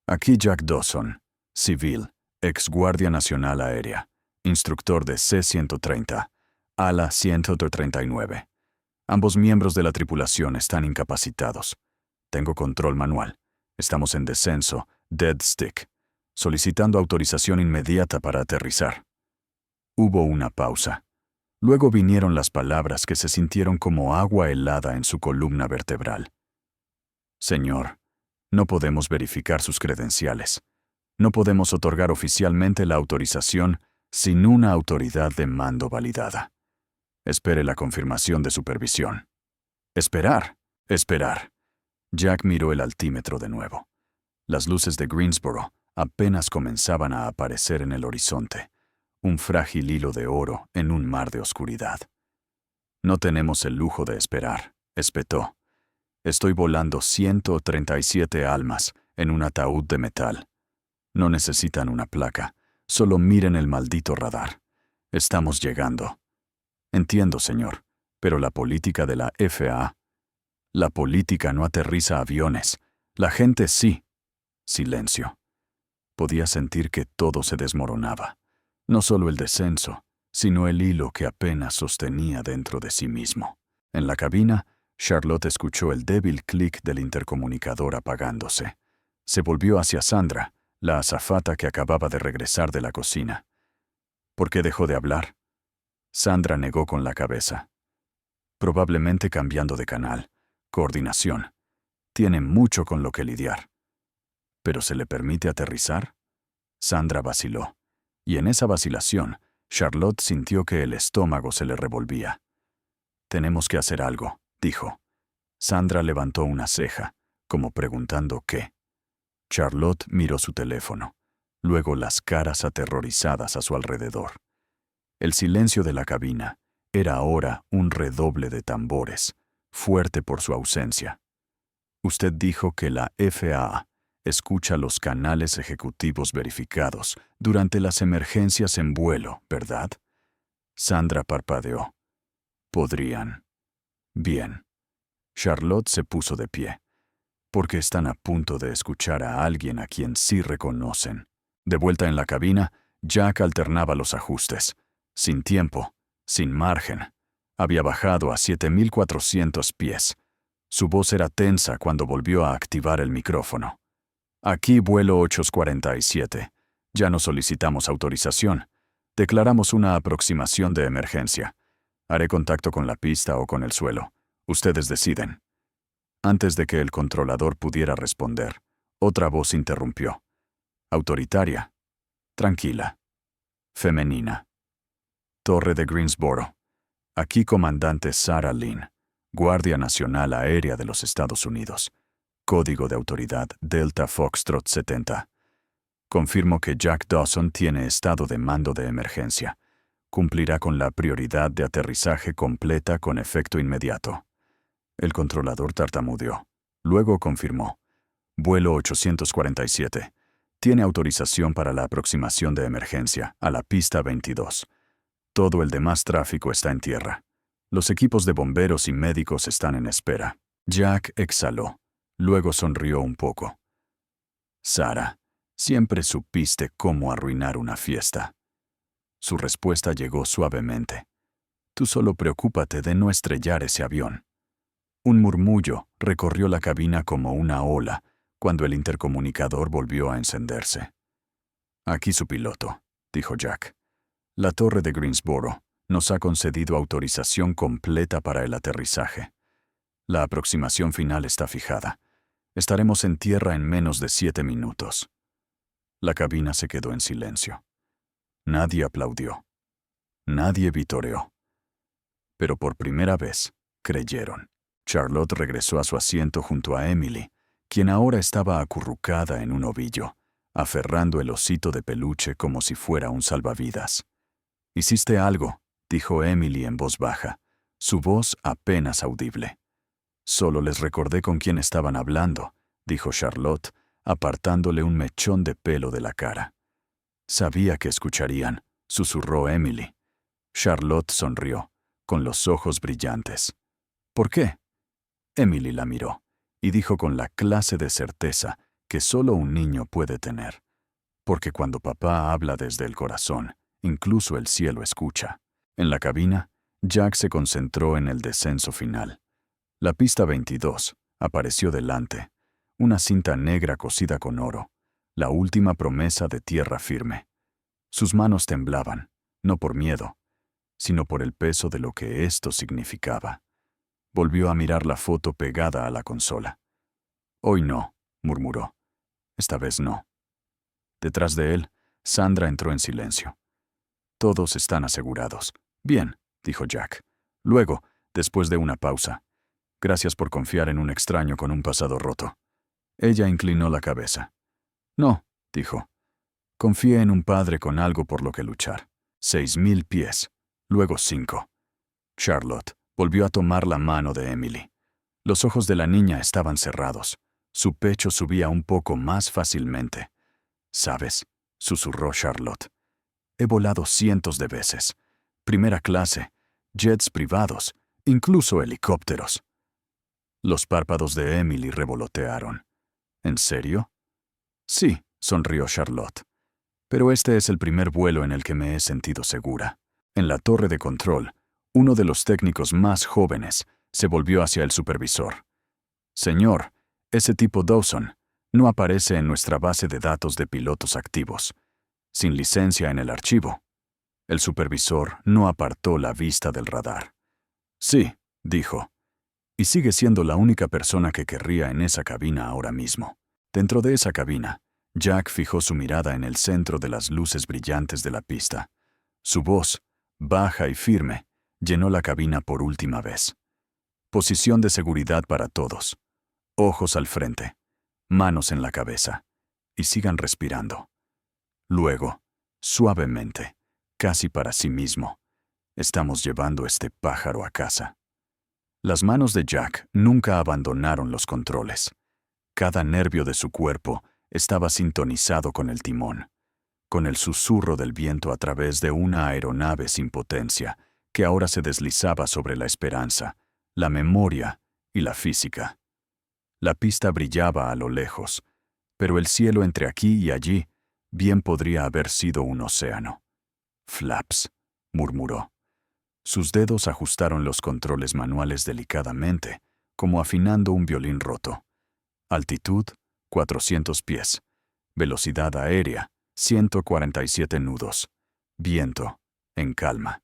Aquí Jack Dawson, civil, ex Guardia Nacional Aérea, instructor de C-130, ala 139. Ambos miembros de la tripulación están incapacitados. Tengo control manual. Estamos en descenso, dead stick, solicitando autorización inmediata para aterrizar. Hubo una pausa. Luego vinieron las palabras que se sintieron como agua helada en su columna vertebral. Señor, no podemos verificar sus credenciales. No podemos otorgar oficialmente la autorización sin una autoridad de mando validada. Espere la confirmación de supervisión. Esperar, esperar. Jack miró el altímetro de nuevo. Las luces de Greensboro apenas comenzaban a aparecer en el horizonte, un frágil hilo de oro en un mar de oscuridad. No tenemos el lujo de esperar, espetó. Estoy volando 137 almas en un ataúd de metal. No necesitan una placa, solo miren el maldito radar. Estamos llegando. Entiendo, señor, pero la política de la FAA... La política no aterriza aviones. La gente sí. Silencio. Podía sentir que todo se desmoronaba. No solo el descenso, sino el hilo que apenas sostenía dentro de sí mismo. En la cabina, Charlotte escuchó el débil clic del intercomunicador apagándose. Se volvió hacia Sandra, la azafata que acababa de regresar de la cocina. ¿Por qué dejó de hablar? Sandra negó con la cabeza. Probablemente cambiando de canal. Coordinación. Tiene mucho con lo que lidiar. ¿Pero se le permite aterrizar? Sandra vaciló. Y en esa vacilación, Charlotte sintió que el estómago se le revolvía. Tenemos que hacer algo, dijo. Sandra levantó una ceja, como preguntando qué. Charlotte miró su teléfono, luego las caras aterrorizadas a su alrededor. El silencio de la cabina era ahora un redoble de tambores, fuerte por su ausencia. Usted dijo que la FAA escucha los canales ejecutivos verificados durante las emergencias en vuelo, ¿verdad? Sandra parpadeó. Podrían. Bien. Charlotte se puso de pie, porque están a punto de escuchar a alguien a quien sí reconocen. De vuelta en la cabina, Jack alternaba los ajustes. Sin tiempo, sin margen. Había bajado a 7,400 pies. Su voz era tensa cuando volvió a activar el micrófono. Aquí vuelo 847. Ya no solicitamos autorización. Declaramos una aproximación de emergencia. Haré contacto con la pista o con el suelo. Ustedes deciden. Antes de que el controlador pudiera responder, otra voz interrumpió. Autoritaria. Tranquila. Femenina. Torre de Greensboro. Aquí comandante Sarah Lynn, Guardia Nacional Aérea de los Estados Unidos. Código de autoridad Delta Foxtrot 70. Confirmo que Jack Dawson tiene estado de mando de emergencia. Cumplirá con la prioridad de aterrizaje completa con efecto inmediato. El controlador tartamudeó. Luego confirmó. Vuelo 847. Tiene autorización para la aproximación de emergencia a la pista 22. Todo el demás tráfico está en tierra. Los equipos de bomberos y médicos están en espera. Jack exhaló. Luego sonrió un poco. Sarah, siempre supiste cómo arruinar una fiesta. Su respuesta llegó suavemente. Tú solo preocúpate de no estrellar ese avión. Un murmullo recorrió la cabina como una ola cuando el intercomunicador volvió a encenderse. Aquí su piloto, dijo Jack. La torre de Greensboro nos ha concedido autorización completa para el aterrizaje. La aproximación final está fijada. Estaremos en tierra en menos de 7 minutos. La cabina se quedó en silencio. Nadie aplaudió. Nadie vitoreó. Pero por primera vez, creyeron. Charlotte regresó a su asiento junto a Emily, quien ahora estaba acurrucada en un ovillo, aferrando el osito de peluche como si fuera un salvavidas. «Hiciste algo», dijo Emily en voz baja, su voz apenas audible. «Solo les recordé con quién estaban hablando», dijo Charlotte, apartándole un mechón de pelo de la cara. «Sabía que escucharían», susurró Emily. Charlotte sonrió, con los ojos brillantes. ¿Por qué? Emily la miró, y dijo con la clase de certeza que solo un niño puede tener. Porque cuando papá habla desde el corazón, incluso el cielo escucha. En la cabina, Jack se concentró en el descenso final. La pista 22 apareció delante, una cinta negra cosida con oro, la última promesa de tierra firme. Sus manos temblaban, no por miedo, sino por el peso de lo que esto significaba. Volvió a mirar la foto pegada a la consola. «Hoy no», murmuró. «Esta vez no». Detrás de él, Sandra entró en silencio. «Todos están asegurados». «Bien», dijo Jack. Luego, después de una pausa, «Gracias por confiar en un extraño con un pasado roto». Ella inclinó la cabeza. «No», dijo. «Confié en un padre con algo por lo que luchar». 6,000 pies, luego 5. Charlotte volvió a tomar la mano de Emily. Los ojos de la niña estaban cerrados. Su pecho subía un poco más fácilmente. «¿Sabes?», susurró Charlotte. «He volado cientos de veces. Primera clase, jets privados, incluso helicópteros». Los párpados de Emily revolotearon. «¿En serio?». «Sí», sonrió Charlotte. «Pero este es el primer vuelo en el que me he sentido segura». En la torre de control, uno de los técnicos más jóvenes se volvió hacia el supervisor. «Señor, ese tipo Dawson no aparece en nuestra base de datos de pilotos activos, sin licencia en el archivo». El supervisor no apartó la vista del radar. «Sí», dijo, «y sigue siendo la única persona que querría en esa cabina ahora mismo». Dentro de esa cabina, Jack fijó su mirada en el centro de las luces brillantes de la pista. Su voz, baja y firme, llenó la cabina por última vez. «Posición de seguridad para todos. Ojos al frente, manos en la cabeza, y sigan respirando». Luego, suavemente, casi para sí mismo, «Estamos llevando este pájaro a casa». Las manos de Jack nunca abandonaron los controles. Cada nervio de su cuerpo estaba sintonizado con el timón, con el susurro del viento a través de una aeronave sin potencia que ahora se deslizaba sobre la esperanza, la memoria y la física. La pista brillaba a lo lejos, pero el cielo entre aquí y allí bien podría haber sido un océano. «Flaps», murmuró. Sus dedos ajustaron los controles manuales delicadamente, como afinando un violín roto. Altitud, 400 pies. Velocidad aérea, 147 nudos. Viento, en calma.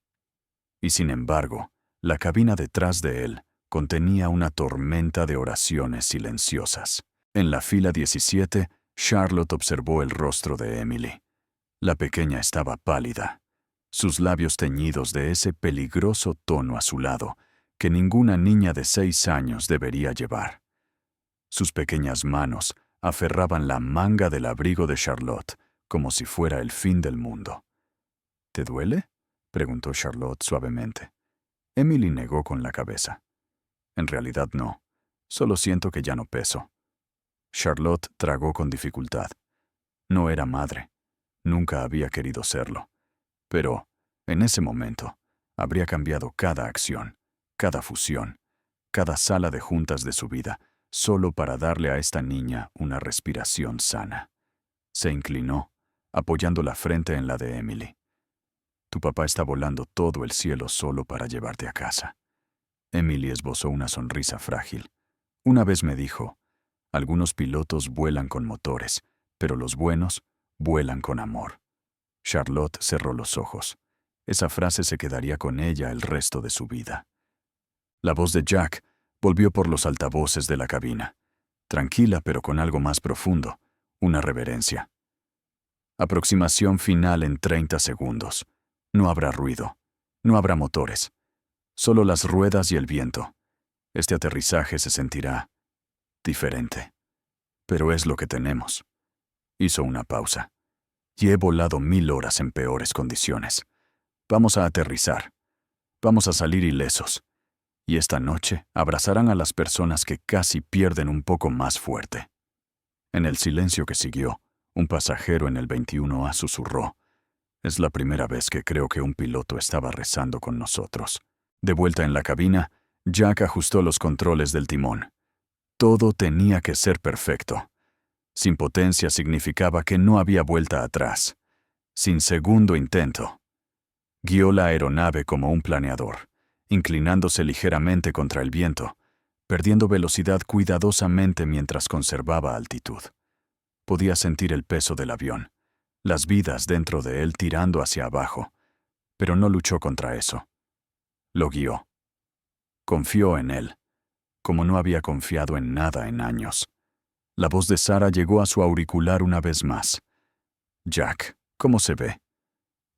Y sin embargo, la cabina detrás de él contenía una tormenta de oraciones silenciosas. En la fila 17, Charlotte observó el rostro de Emily. La pequeña estaba pálida, sus labios teñidos de ese peligroso tono azulado que ninguna niña de 6 años debería llevar. Sus pequeñas manos aferraban la manga del abrigo de Charlotte como si fuera el fin del mundo. «¿Te duele?», preguntó Charlotte suavemente. Emily negó con la cabeza. «En realidad no. Solo siento que ya no peso». Charlotte tragó con dificultad. No era madre. Nunca había querido serlo. Pero, en ese momento, habría cambiado cada acción, cada fusión, cada sala de juntas de su vida, solo para darle a esta niña una respiración sana. Se inclinó, apoyando la frente en la de Emily. «Tu papá está volando todo el cielo solo para llevarte a casa». Emily esbozó una sonrisa frágil. Una vez me dijo, «Algunos pilotos vuelan con motores, pero los buenos vuelan con amor». Charlotte cerró los ojos. Esa frase se quedaría con ella el resto de su vida. La voz de Jack volvió por los altavoces de la cabina, tranquila pero con algo más profundo, una reverencia. «Aproximación final en 30 segundos. No habrá ruido. No habrá motores. Solo las ruedas y el viento. Este aterrizaje se sentirá diferente. Pero es lo que tenemos». Hizo una pausa. «Y he volado 1000 horas en peores condiciones. Vamos a aterrizar. Vamos a salir ilesos. Y esta noche abrazarán a las personas que casi pierden un poco más fuerte». En el silencio que siguió, un pasajero en el 21A susurró, Es la primera vez que creo que un piloto estaba rezando con nosotros. De vuelta en la cabina, Jack ajustó los controles del timón. Todo tenía que ser perfecto. Sin potencia significaba que no había vuelta atrás. Sin segundo intento. Guió la aeronave como un planeador, inclinándose ligeramente contra el viento, perdiendo velocidad cuidadosamente mientras conservaba altitud. Podía sentir el peso del avión, las vidas dentro de él tirando hacia abajo, pero no luchó contra eso. Lo guió. Confió en él, como no había confiado en nada en años. La voz de Sarah llegó a su auricular una vez más. Jack, ¿cómo se ve?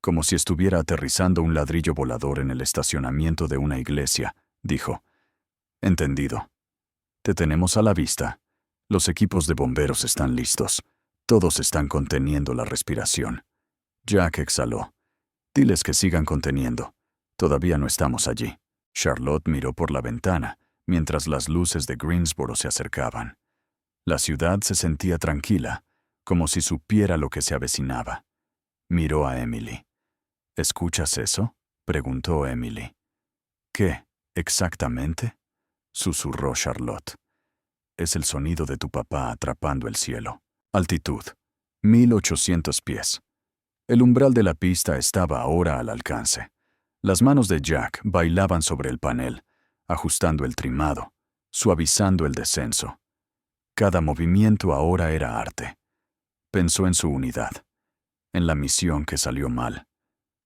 Como si estuviera aterrizando un ladrillo volador en el estacionamiento de una iglesia, dijo. Entendido. Te tenemos a la vista. Los equipos de bomberos están listos. Todos están conteniendo la respiración. Jack exhaló. Diles que sigan conteniendo. Todavía no estamos allí. Charlotte miró por la ventana, mientras las luces de Greensboro se acercaban. La ciudad se sentía tranquila, como si supiera lo que se avecinaba. Miró a Emily. ¿Escuchas eso?, preguntó Emily. ¿Qué, exactamente?, susurró Charlotte. Es el sonido de tu papá atrapando el cielo. Altitud, 1800 pies. El umbral de la pista estaba ahora al alcance. Las manos de Jack bailaban sobre el panel, ajustando el trimado, suavizando el descenso. Cada movimiento ahora era arte. Pensó en su unidad, en la misión que salió mal,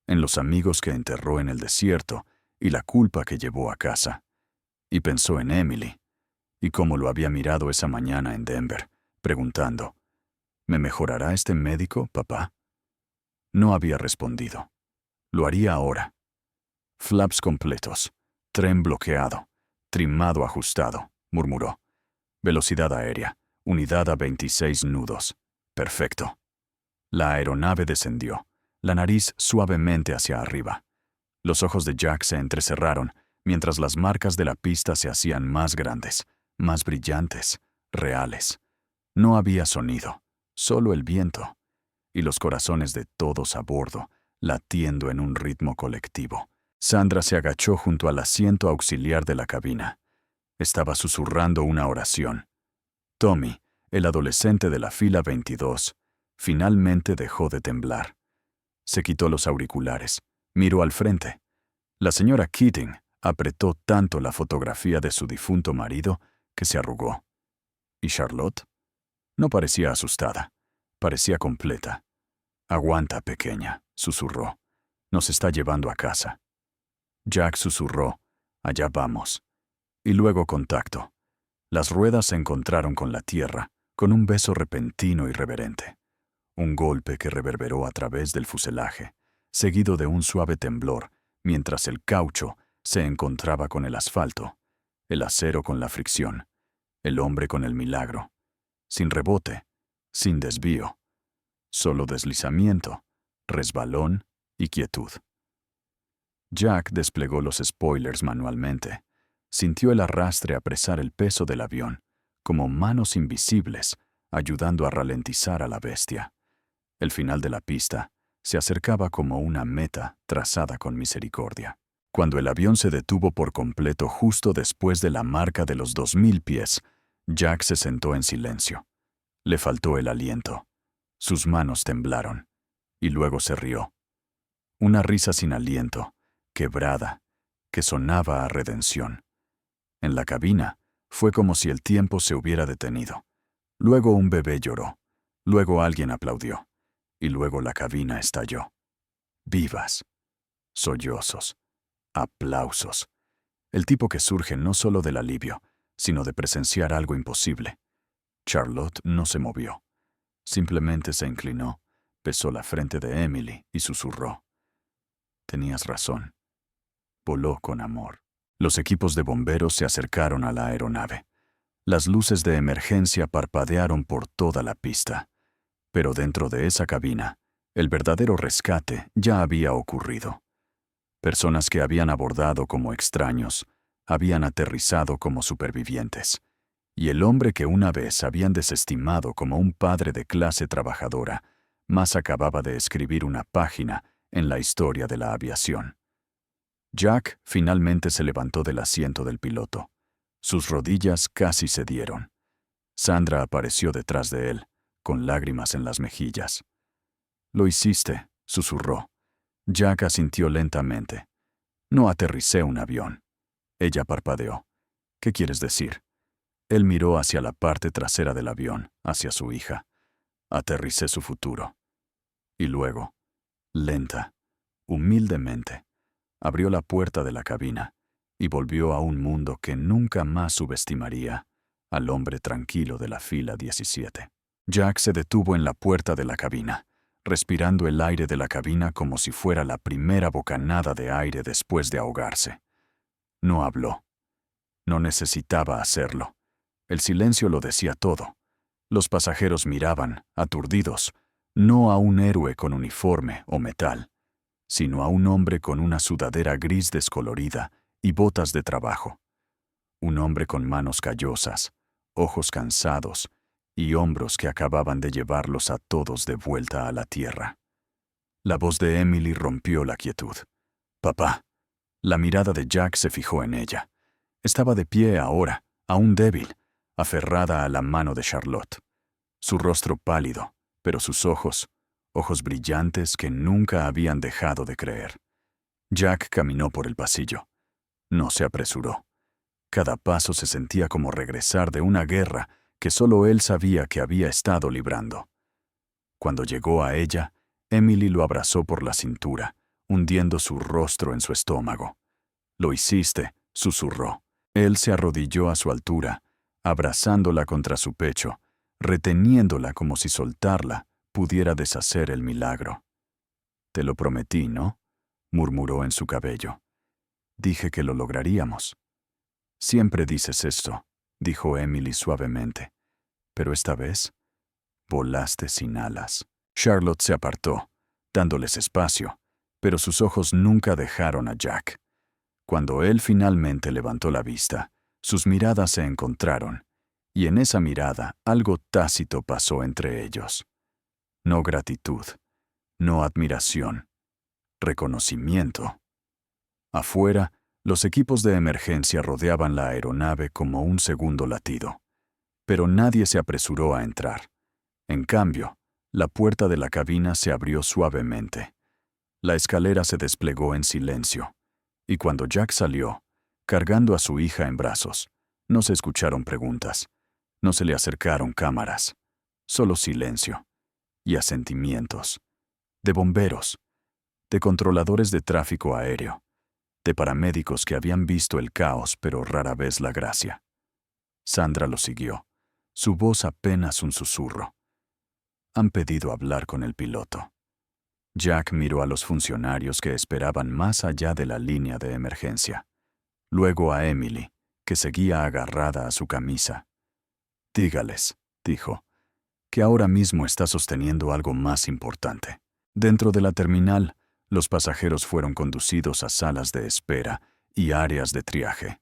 en los amigos que enterró en el desierto y la culpa que llevó a casa. Y pensó en Emily, y cómo lo había mirado esa mañana en Denver, preguntando, ¿me mejorará este médico, papá? No había respondido. Lo haría ahora. Flaps completos, tren bloqueado, trimado ajustado, murmuró. Velocidad aérea, unidad a 26 nudos. Perfecto. La aeronave descendió, la nariz suavemente hacia arriba. Los ojos de Jack se entrecerraron, mientras las marcas de la pista se hacían más grandes, más brillantes, reales. No había sonido, solo el viento, y los corazones de todos a bordo, latiendo en un ritmo colectivo. Sandra se agachó junto al asiento auxiliar de la cabina. Estaba susurrando una oración. Tommy, el adolescente de la fila 22, finalmente dejó de temblar. Se quitó los auriculares, miró al frente. La señora Keating apretó tanto la fotografía de su difunto marido que se arrugó. ¿Y Charlotte? No parecía asustada, parecía completa. Aguanta, pequeña, susurró. Nos está llevando a casa. Jack susurró, allá vamos. Y luego contacto. Las ruedas se encontraron con la tierra, con un beso repentino y reverente. Un golpe que reverberó a través del fuselaje, seguido de un suave temblor, mientras el caucho se encontraba con el asfalto, el acero con la fricción, el hombre con el milagro. Sin rebote, sin desvío. Solo deslizamiento, resbalón y quietud. Jack desplegó los spoilers manualmente. Sintió el arrastre apresar el peso del avión, como manos invisibles, ayudando a ralentizar a la bestia. El final de la pista se acercaba como una meta trazada con misericordia. Cuando el avión se detuvo por completo justo después de la marca de los 2000 pies, Jack se sentó en silencio. Le faltó el aliento. Sus manos temblaron, y luego se rió. Una risa sin aliento, quebrada, que sonaba a redención. En la cabina, fue como si el tiempo se hubiera detenido. Luego un bebé lloró. Luego alguien aplaudió. Y luego la cabina estalló. Vivas. Sollozos. Aplausos. El tipo que surge no solo del alivio, sino de presenciar algo imposible. Charlotte no se movió. Simplemente se inclinó, besó la frente de Emily y susurró. Tenías razón. Voló con amor. Los equipos de bomberos se acercaron a la aeronave. Las luces de emergencia parpadearon por toda la pista. Pero dentro de esa cabina, el verdadero rescate ya había ocurrido. Personas que habían abordado como extraños, habían aterrizado como supervivientes. Y el hombre que una vez habían desestimado como un padre de clase trabajadora, más acababa de escribir una página en la historia de la aviación. Jack finalmente se levantó del asiento del piloto. Sus rodillas casi cedieron. Sandra apareció detrás de él, con lágrimas en las mejillas. «Lo hiciste», susurró. Jack asintió lentamente. «No aterricé un avión». Ella parpadeó. «¿Qué quieres decir?» Él miró hacia la parte trasera del avión, hacia su hija. «Aterricé su futuro». Y luego, lenta, humildemente, abrió la puerta de la cabina y volvió a un mundo que nunca más subestimaría al hombre tranquilo de la fila 17. Jack se detuvo en la puerta de la cabina, respirando el aire de la cabina como si fuera la primera bocanada de aire después de ahogarse. No habló. No necesitaba hacerlo. El silencio lo decía todo. Los pasajeros miraban, aturdidos, no a un héroe con uniforme o metal, sino a un hombre con una sudadera gris descolorida y botas de trabajo. Un hombre con manos callosas, ojos cansados y hombros que acababan de llevarlos a todos de vuelta a la tierra. La voz de Emily rompió la quietud. «Papá». La mirada de Jack se fijó en ella. Estaba de pie ahora, aún débil, aferrada a la mano de Charlotte. Su rostro pálido, pero sus ojos brillantes que nunca habían dejado de creer. Jack caminó por el pasillo. No se apresuró. Cada paso se sentía como regresar de una guerra que solo él sabía que había estado librando. Cuando llegó a ella, Emily lo abrazó por la cintura, hundiendo su rostro en su estómago. «Lo hiciste», susurró. Él se arrodilló a su altura, abrazándola contra su pecho, reteniéndola como si soltarla pudiera deshacer el milagro. «Te lo prometí, ¿no?», murmuró en su cabello. «Dije que lo lograríamos». «Siempre dices esto», dijo Emily suavemente. «Pero esta vez, volaste sin alas». Charlotte se apartó, dándoles espacio, pero sus ojos nunca dejaron a Jack. Cuando él finalmente levantó la vista, sus miradas se encontraron, y en esa mirada algo tácito pasó entre ellos. No gratitud, no admiración, reconocimiento. Afuera, los equipos de emergencia rodeaban la aeronave como un segundo latido, pero nadie se apresuró a entrar. En cambio, la puerta de la cabina se abrió suavemente. La escalera se desplegó en silencio, y cuando Jack salió, cargando a su hija en brazos, no se escucharon preguntas, no se le acercaron cámaras, solo silencio y asentimientos, de bomberos, de controladores de tráfico aéreo, de paramédicos que habían visto el caos pero rara vez la gracia. Sandra lo siguió, su voz apenas un susurro. «Han pedido hablar con el piloto». Jack miró a los funcionarios que esperaban más allá de la línea de emergencia. Luego a Emily, que seguía agarrada a su camisa. «Dígales», dijo, «que ahora mismo está sosteniendo algo más importante». Dentro de la terminal, los pasajeros fueron conducidos a salas de espera y áreas de triaje.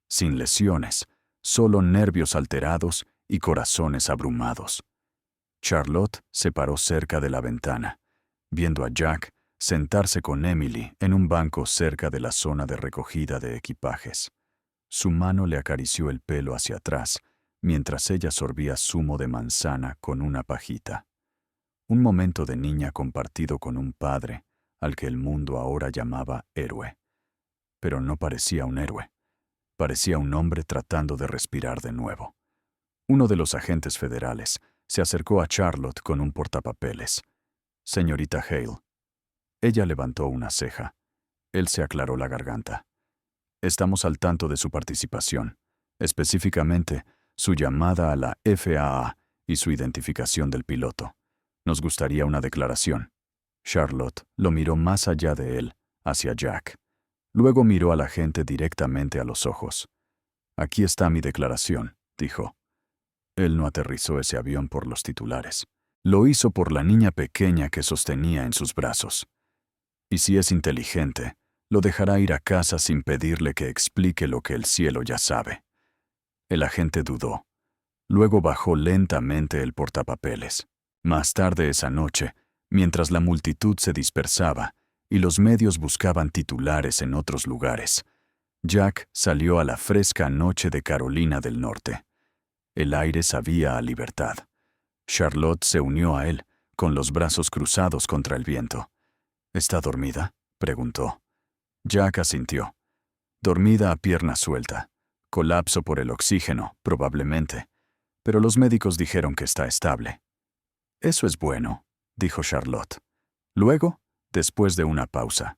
Sin lesiones, solo nervios alterados y corazones abrumados. Charlotte se paró cerca de la ventana, viendo a Jack sentarse con Emily en un banco cerca de la zona de recogida de equipajes. Su mano le acarició el pelo hacia atrás, mientras ella sorbía zumo de manzana con una pajita. Un momento de niña compartido con un padre, al que el mundo ahora llamaba héroe. Pero no parecía un héroe. Parecía un hombre tratando de respirar de nuevo. Uno de los agentes federales se acercó a Charlotte con un portapapeles. «Señorita Hale». Ella levantó una ceja. Él se aclaró la garganta. «Estamos al tanto de su participación, específicamente su llamada a la FAA y su identificación del piloto. Nos gustaría una declaración». Charlotte lo miró más allá de él, hacia Jack. Luego miró a la gente directamente a los ojos. «Aquí está mi declaración», dijo. Él no aterrizó ese avión por los titulares. Lo hizo por la niña pequeña que sostenía en sus brazos. Y si es inteligente, lo dejará ir a casa sin pedirle que explique lo que el cielo ya sabe. El agente dudó. Luego bajó lentamente el portapapeles. Más tarde esa noche, mientras la multitud se dispersaba y los medios buscaban titulares en otros lugares. Jack salió a la fresca noche de Carolina del Norte. El aire sabía a libertad. Charlotte se unió a él, con los brazos cruzados contra el viento. ¿Está dormida?, preguntó. Jack asintió. Dormida a pierna suelta. Colapso por el oxígeno, probablemente. Pero los médicos dijeron que está estable. Eso es bueno, dijo Charlotte. Luego, después de una pausa.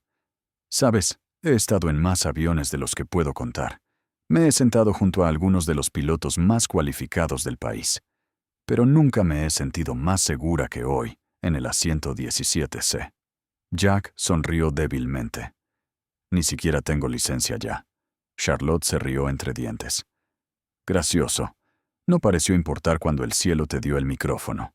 Sabes, he estado en más aviones de los que puedo contar. Me he sentado junto a algunos de los pilotos más cualificados del país. Pero nunca me he sentido más segura que hoy en el asiento 17C. Jack sonrió débilmente. Ni siquiera tengo licencia ya. Charlotte se rió entre dientes. Gracioso. No pareció importar cuando el cielo te dio el micrófono.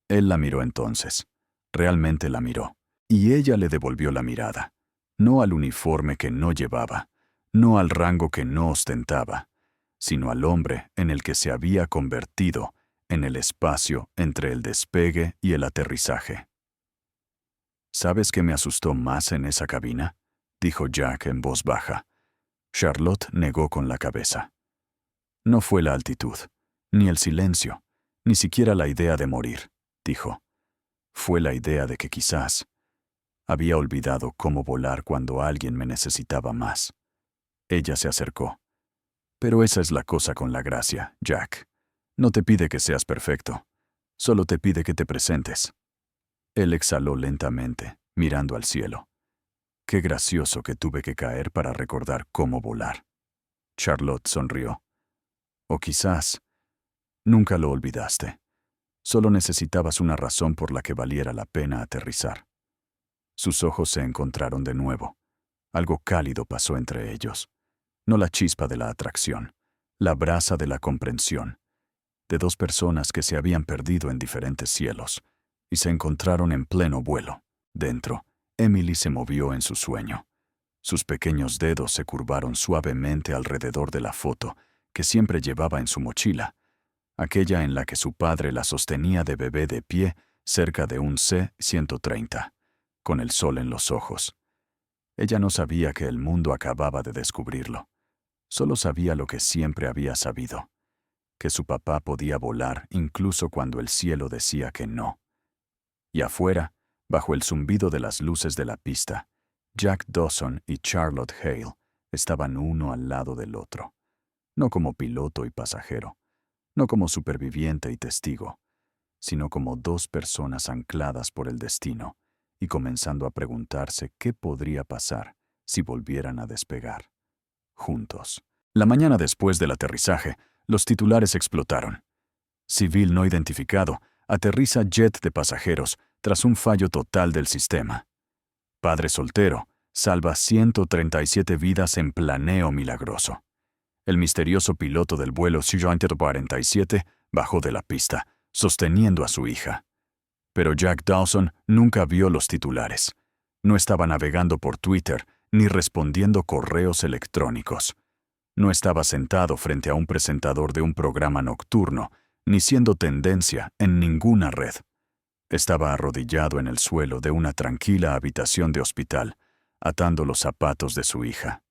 Él la miró entonces. Realmente la miró. Y ella le devolvió la mirada. No al uniforme que no llevaba, no al rango que no ostentaba, sino al hombre en el que se había convertido en el espacio entre el despegue y el aterrizaje. ¿Sabes qué me asustó más en esa cabina?, dijo Jack en voz baja. Charlotte negó con la cabeza. No fue la altitud, ni el silencio, ni siquiera la idea de morir, dijo. Fue la idea de que quizás había olvidado cómo volar cuando alguien me necesitaba más. Ella se acercó. Pero esa es la cosa con la gracia, Jack. No te pide que seas perfecto. Solo te pide que te presentes. Él exhaló lentamente, mirando al cielo. Qué gracioso que tuve que caer para recordar cómo volar. Charlotte sonrió. O quizás nunca lo olvidaste. Solo necesitabas una razón por la que valiera la pena aterrizar. Sus ojos se encontraron de nuevo. Algo cálido pasó entre ellos. No la chispa de la atracción, la brasa de la comprensión. De dos personas que se habían perdido en diferentes cielos y se encontraron en pleno vuelo. Dentro, Emily se movió en su sueño. Sus pequeños dedos se curvaron suavemente alrededor de la foto que siempre llevaba en su mochila, aquella en la que su padre la sostenía de bebé de pie cerca de un C-130, con el sol en los ojos. Ella no sabía que el mundo acababa de descubrirlo. Solo sabía lo que siempre había sabido, que su papá podía volar incluso cuando el cielo decía que no. Y afuera, bajo el zumbido de las luces de la pista, Jack Dawson y Charlotte Hale estaban uno al lado del otro, no como piloto y pasajero, no como superviviente y testigo, sino como dos personas ancladas por el destino y comenzando a preguntarse qué podría pasar si volvieran a despegar. Juntos. La mañana después del aterrizaje, los titulares explotaron. Civil no identificado aterriza jet de pasajeros tras un fallo total del sistema. Padre soltero salva 137 vidas en planeo milagroso. El misterioso piloto del vuelo C-147 bajó de la pista, sosteniendo a su hija. Pero Jack Dawson nunca vio los titulares. No estaba navegando por Twitter ni respondiendo correos electrónicos. No estaba sentado frente a un presentador de un programa nocturno, ni siendo tendencia en ninguna red. Estaba arrodillado en el suelo de una tranquila habitación de hospital, atando los zapatos de su hija.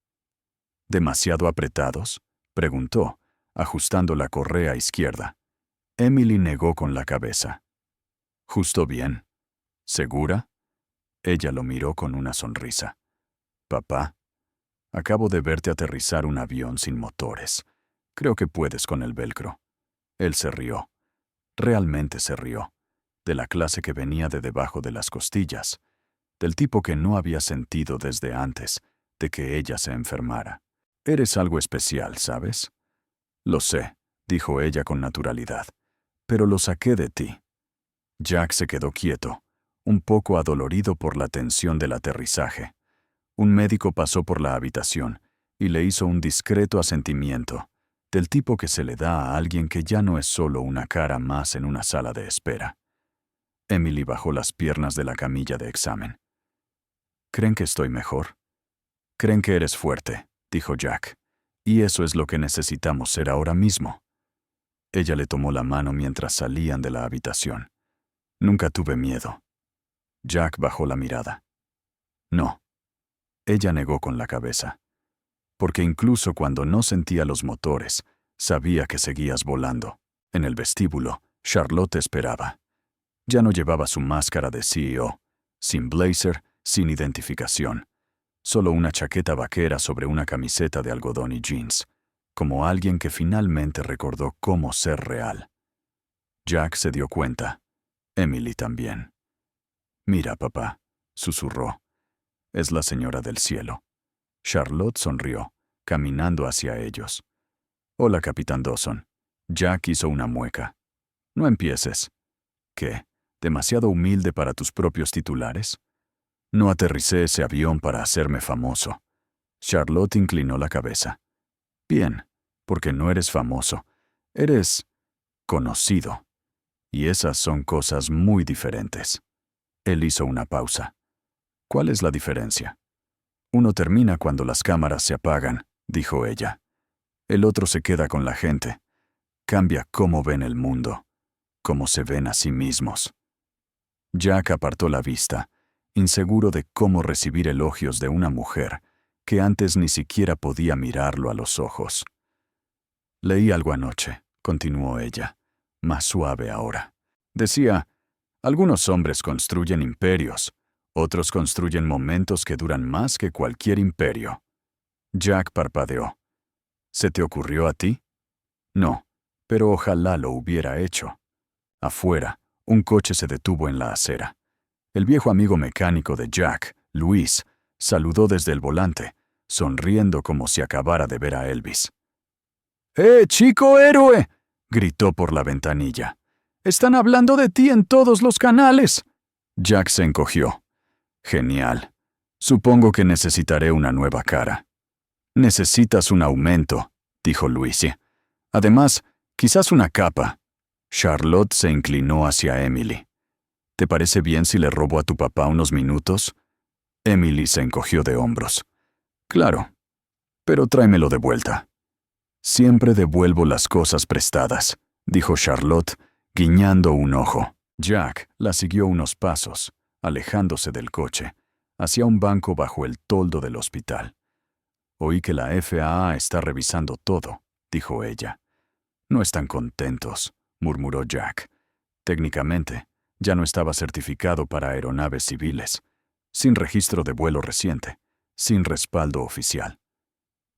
¿Demasiado apretados?, preguntó, ajustando la correa izquierda. Emily negó con la cabeza. Justo bien. ¿Segura? Ella lo miró con una sonrisa. Papá, acabo de verte aterrizar un avión sin motores. Creo que puedes con el velcro. Él se rió. Realmente se rió. De la clase que venía de debajo de las costillas. Del tipo que no había sentido desde antes de que ella se enfermara. Eres algo especial, ¿sabes? Lo sé, dijo ella con naturalidad. Pero lo saqué de ti. Jack se quedó quieto, un poco adolorido por la tensión del aterrizaje. Un médico pasó por la habitación y le hizo un discreto asentimiento, del tipo que se le da a alguien que ya no es solo una cara más en una sala de espera. Emily bajó las piernas de la camilla de examen. ¿Creen que estoy mejor? Creen que eres fuerte, dijo Jack, y eso es lo que necesitamos ser ahora mismo. Ella le tomó la mano mientras salían de la habitación. Nunca tuve miedo. Jack bajó la mirada. No. Ella negó con la cabeza. Porque incluso cuando no sentía los motores, sabía que seguías volando. En el vestíbulo, Charlotte esperaba. Ya no llevaba su máscara de CEO, sin blazer, sin identificación. Solo una chaqueta vaquera sobre una camiseta de algodón y jeans, como alguien que finalmente recordó cómo ser real. Jack se dio cuenta. Emily también. «Mira, papá», susurró. «Es la señora del cielo». Charlotte sonrió, caminando hacia ellos. «Hola, capitán Dawson». Jack hizo una mueca. «No empieces». «¿Qué? ¿Demasiado humilde para tus propios titulares?» «No aterricé ese avión para hacerme famoso». Charlotte inclinó la cabeza. «Bien, porque no eres famoso. Eres conocido. Y esas son cosas muy diferentes». Él hizo una pausa. «¿Cuál es la diferencia?» «Uno termina cuando las cámaras se apagan», dijo ella. «El otro se queda con la gente. Cambia cómo ven el mundo, cómo se ven a sí mismos». Jack apartó la vista, inseguro de cómo recibir elogios de una mujer que antes ni siquiera podía mirarlo a los ojos. «Leí algo anoche», continuó ella, más suave ahora. Decía, algunos hombres construyen imperios, otros construyen momentos que duran más que cualquier imperio. Jack parpadeó. ¿Se te ocurrió a ti? No, pero ojalá lo hubiera hecho. Afuera, un coche se detuvo en la acera. El viejo amigo mecánico de Jack, Luis, saludó desde el volante, sonriendo como si acabara de ver a Elvis. Chico héroe!», gritó por la ventanilla. «Están hablando de ti en todos los canales». Jack se encogió. «Genial. Supongo que necesitaré una nueva cara». «Necesitas un aumento», dijo Luis. «Además, quizás una capa». Charlotte se inclinó hacia Emily. «¿Te parece bien si le robo a tu papá unos minutos?» Emily se encogió de hombros. «Claro, pero tráemelo de vuelta». «Siempre devuelvo las cosas prestadas», dijo Charlotte, guiñando un ojo. Jack la siguió unos pasos, alejándose del coche, hacia un banco bajo el toldo del hospital. «Oí que la FAA está revisando todo», dijo ella. «No están contentos», murmuró Jack. «Técnicamente, ya no estaba certificado para aeronaves civiles, sin registro de vuelo reciente, sin respaldo oficial».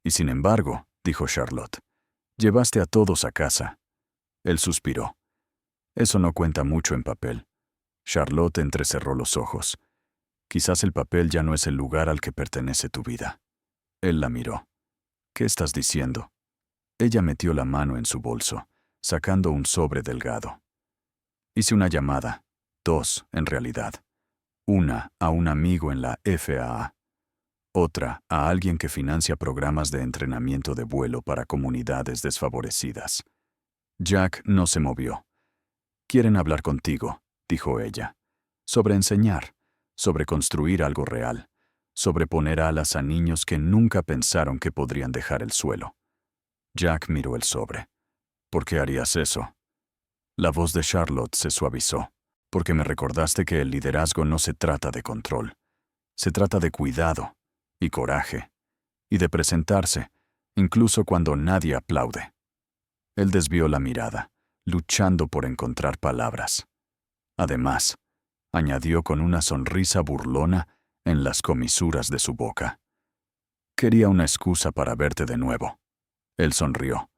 «Y sin embargo», dijo Charlotte, «llevaste a todos a casa». Él suspiró. «Eso no cuenta mucho en papel». Charlotte entrecerró los ojos. «Quizás el papel ya no es el lugar al que pertenece tu vida». Él la miró. «¿Qué estás diciendo?» Ella metió la mano en su bolso, sacando un sobre delgado. «Hice una llamada, 2 en realidad. Una a un amigo en la FAA. Otra a alguien que financia programas de entrenamiento de vuelo para comunidades desfavorecidas». Jack no se movió. «Quieren hablar contigo», dijo ella. «Sobre enseñar, sobre construir algo real, sobre poner alas a niños que nunca pensaron que podrían dejar el suelo». Jack miró el sobre. «¿Por qué harías eso?» La voz de Charlotte se suavizó. «Porque me recordaste que el liderazgo no se trata de control. Se trata de cuidado y coraje, y de presentarse, incluso cuando nadie aplaude». Él desvió la mirada, luchando por encontrar palabras. «Además», añadió con una sonrisa burlona en las comisuras de su boca, «quería una excusa para verte de nuevo». Él sonrió.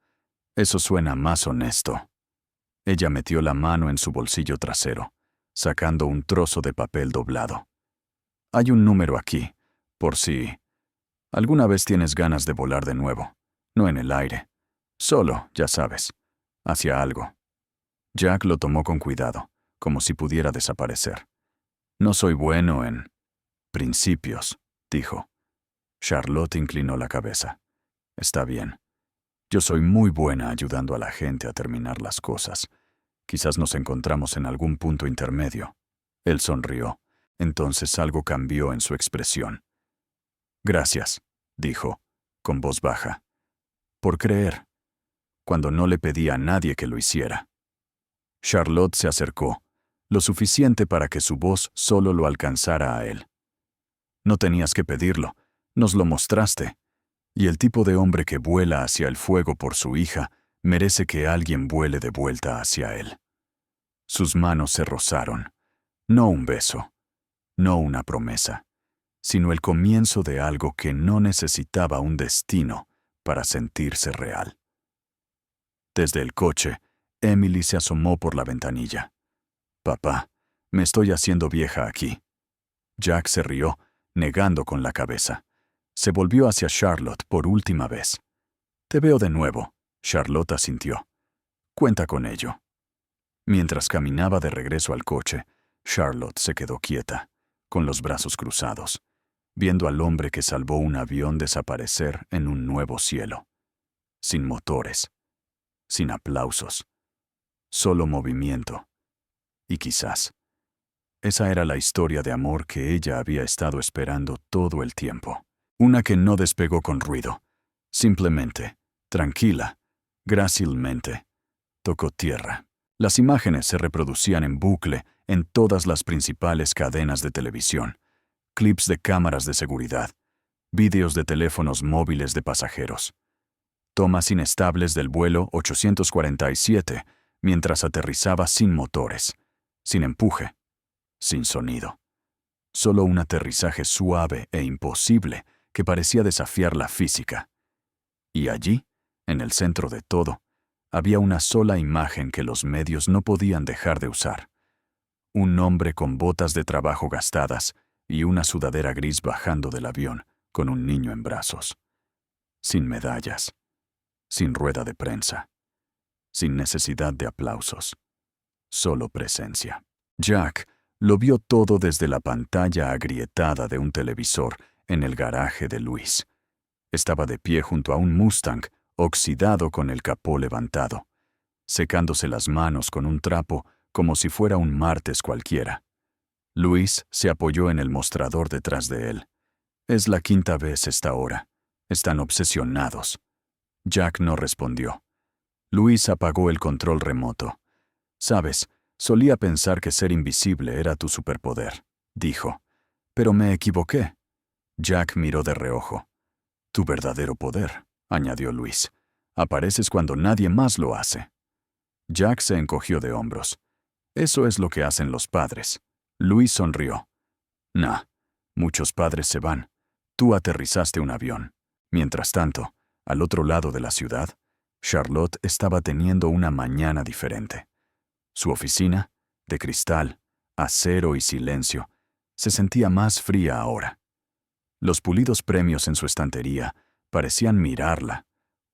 «Eso suena más honesto». Ella metió la mano en su bolsillo trasero, sacando un trozo de papel doblado. «Hay un número aquí, por si alguna vez tienes ganas de volar de nuevo. No en el aire. Solo, ya sabes, hacia algo». Jack lo tomó con cuidado, como si pudiera desaparecer. «No soy bueno en principios», dijo. Charlotte inclinó la cabeza. «Está bien. Yo soy muy buena ayudando a la gente a terminar las cosas. Quizás nos encontramos en algún punto intermedio». Él sonrió. Entonces algo cambió en su expresión. «Gracias», dijo, con voz baja. «Por creer, cuando no le pedí a nadie que lo hiciera». Charlotte se acercó, lo suficiente para que su voz solo lo alcanzara a él. No tenías que pedirlo. Nos lo mostraste. Y el tipo de hombre que vuela hacia el fuego por su hija merece que alguien vuele de vuelta hacia él. Sus manos se rozaron. No un beso, no una promesa, sino el comienzo de algo que no necesitaba un destino para sentirse real. Desde el coche, Emily se asomó por la ventanilla. «Papá, me estoy haciendo vieja aquí». Jack se rió, negando con la cabeza. Se volvió hacia Charlotte por última vez. «Te veo de nuevo», Charlotte asintió. «Cuenta con ello». Mientras caminaba de regreso al coche, Charlotte se quedó quieta, con los brazos cruzados, viendo al hombre que salvó un avión desaparecer en un nuevo cielo. Sin motores, sin aplausos, solo movimiento. Y quizás, esa era la historia de amor que ella había estado esperando todo el tiempo. Una que no despegó con ruido. Simplemente, tranquila, grácilmente, tocó tierra. Las imágenes se reproducían en bucle en todas las principales cadenas de televisión, clips de cámaras de seguridad, vídeos de teléfonos móviles de pasajeros, tomas inestables del vuelo 847 mientras aterrizaba sin motores, sin empuje, sin sonido. Solo un aterrizaje suave e imposible que parecía desafiar la física. Y allí, en el centro de todo, había una sola imagen que los medios no podían dejar de usar. Un hombre con botas de trabajo gastadas y una sudadera gris bajando del avión con un niño en brazos. Sin medallas, sin rueda de prensa, sin necesidad de aplausos, solo presencia. Jack lo vio todo desde la pantalla agrietada de un televisor en el garaje de Luis. Estaba de pie junto a un Mustang oxidado con el capó levantado, secándose las manos con un trapo como si fuera un martes cualquiera. Luis se apoyó en el mostrador detrás de él. Es la quinta vez esta hora. Están obsesionados. Jack no respondió. Luis apagó el control remoto. «Sabes, solía pensar que ser invisible era tu superpoder», dijo. «Pero me equivoqué». Jack miró de reojo. «Tu verdadero poder», añadió Luis. «Apareces cuando nadie más lo hace». Jack se encogió de hombros. «Eso es lo que hacen los padres». Luis sonrió. «Nah, muchos padres se van. Tú aterrizaste un avión». Mientras tanto, al otro lado de la ciudad, Charlotte estaba teniendo una mañana diferente. Su oficina, de cristal, acero y silencio, se sentía más fría ahora. Los pulidos premios en su estantería parecían mirarla,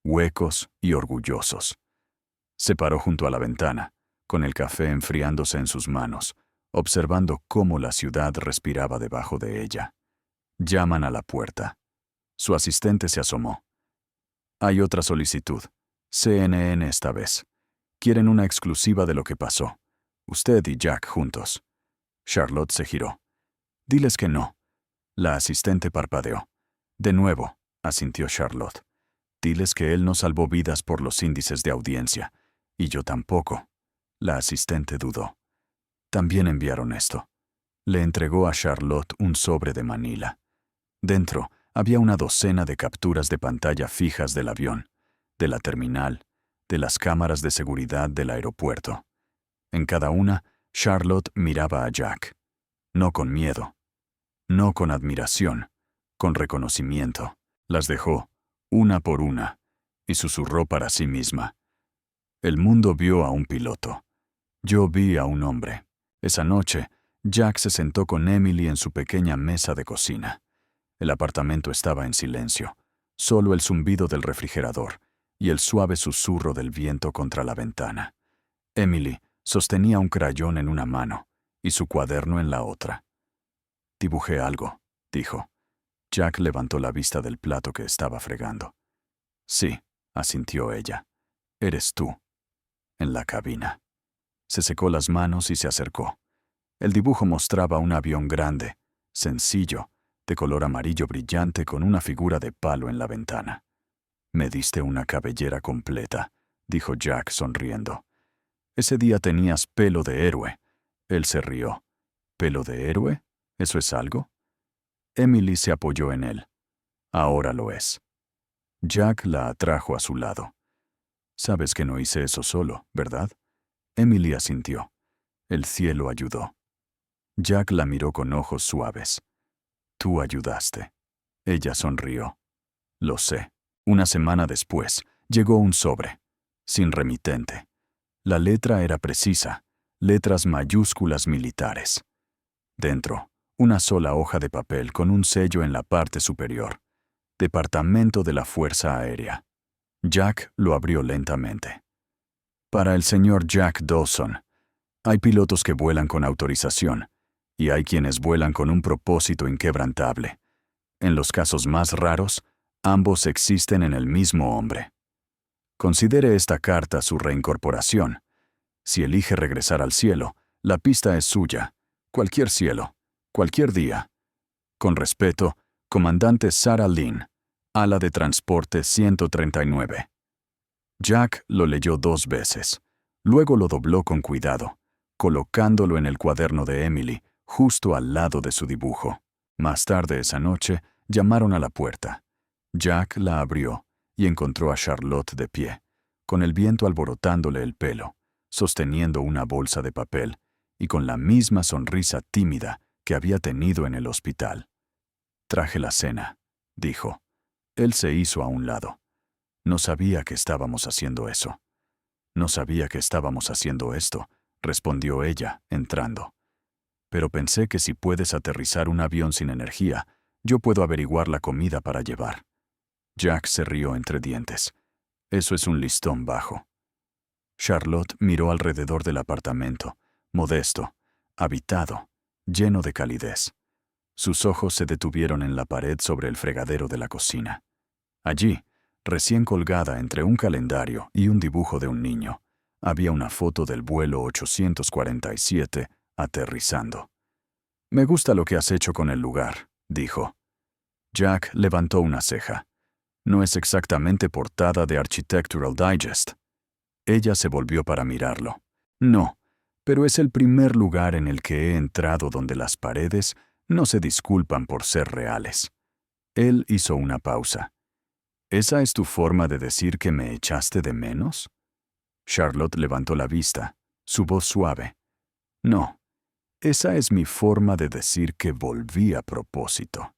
huecos y orgullosos. Se paró junto a la ventana, con el café enfriándose en sus manos, observando cómo la ciudad respiraba debajo de ella. Llaman a la puerta. Su asistente se asomó. «Hay otra solicitud. CNN esta vez. Quieren una exclusiva de lo que pasó. Usted y Jack juntos». Charlotte se giró. «Diles que no». La asistente parpadeó. «De nuevo», asintió Charlotte. «Diles que él no salvó vidas por los índices de audiencia. Y yo tampoco». La asistente dudó. «También enviaron esto». Le entregó a Charlotte un sobre de Manila. Dentro había una docena de capturas de pantalla fijas del avión, de la terminal, de las cámaras de seguridad del aeropuerto. En cada una, Charlotte miraba a Jack. No con miedo, no con admiración, con reconocimiento. Las dejó, una por una, y susurró para sí misma. «El mundo vio a un piloto. Yo vi a un hombre». Esa noche, Jack se sentó con Emily en su pequeña mesa de cocina. El apartamento estaba en silencio, solo el zumbido del refrigerador y el suave susurro del viento contra la ventana. Emily sostenía un crayón en una mano y su cuaderno en la otra. «Dibujé algo», dijo. Jack levantó la vista del plato que estaba fregando. «Sí», asintió ella. «Eres tú». En la cabina. Se secó las manos y se acercó. El dibujo mostraba un avión grande, sencillo, de color amarillo brillante con una figura de palo en la ventana. «Me diste una cabellera completa», dijo Jack sonriendo. «Ese día tenías pelo de héroe». Él se rió. «¿Pelo de héroe? ¿Eso es algo?» Emily se apoyó en él. Ahora lo es. Jack la atrajo a su lado. Sabes que no hice eso solo, ¿verdad? Emily asintió. El cielo ayudó. Jack la miró con ojos suaves. Tú ayudaste. Ella sonrió. Lo sé. Una semana después, llegó un sobre, sin remitente. La letra era precisa, letras mayúsculas militares. Dentro, una sola hoja de papel con un sello en la parte superior. Departamento de la Fuerza Aérea. Jack lo abrió lentamente. Para el señor Jack Dawson. Hay pilotos que vuelan con autorización, y hay quienes vuelan con un propósito inquebrantable. En los casos más raros, ambos existen en el mismo hombre. Considere esta carta su reincorporación. Si elige regresar al cielo, la pista es suya. Cualquier cielo, cualquier día. Con respeto, Comandante Sarah Lynn, ala de transporte 139. Jack lo leyó 2 veces. Luego lo dobló con cuidado, colocándolo en el cuaderno de Emily, justo al lado de su dibujo. Más tarde esa noche, llamaron a la puerta. Jack la abrió y encontró a Charlotte de pie, con el viento alborotándole el pelo, sosteniendo una bolsa de papel y con la misma sonrisa tímida que había tenido en el hospital. Traje la cena, dijo. Él se hizo a un lado. No sabía que estábamos haciendo eso. No sabía que estábamos haciendo esto, respondió ella, entrando. Pero pensé que si puedes aterrizar un avión sin energía, yo puedo averiguar la comida para llevar. Jack se rió entre dientes. Eso es un listón bajo. Charlotte miró alrededor del apartamento, modesto, habitado, lleno de calidez. Sus ojos se detuvieron en la pared sobre el fregadero de la cocina. Allí, recién colgada entre un calendario y un dibujo de un niño, había una foto del vuelo 847 aterrizando. Me gusta lo que has hecho con el lugar, dijo. Jack levantó una ceja. No es exactamente portada de Architectural Digest. Ella se volvió para mirarlo. No, pero es el primer lugar en el que he entrado donde las paredes no se disculpan por ser reales. Él hizo una pausa. ¿Esa es tu forma de decir que me echaste de menos? Charlotte levantó la vista, su voz suave. No, esa es mi forma de decir que volví a propósito.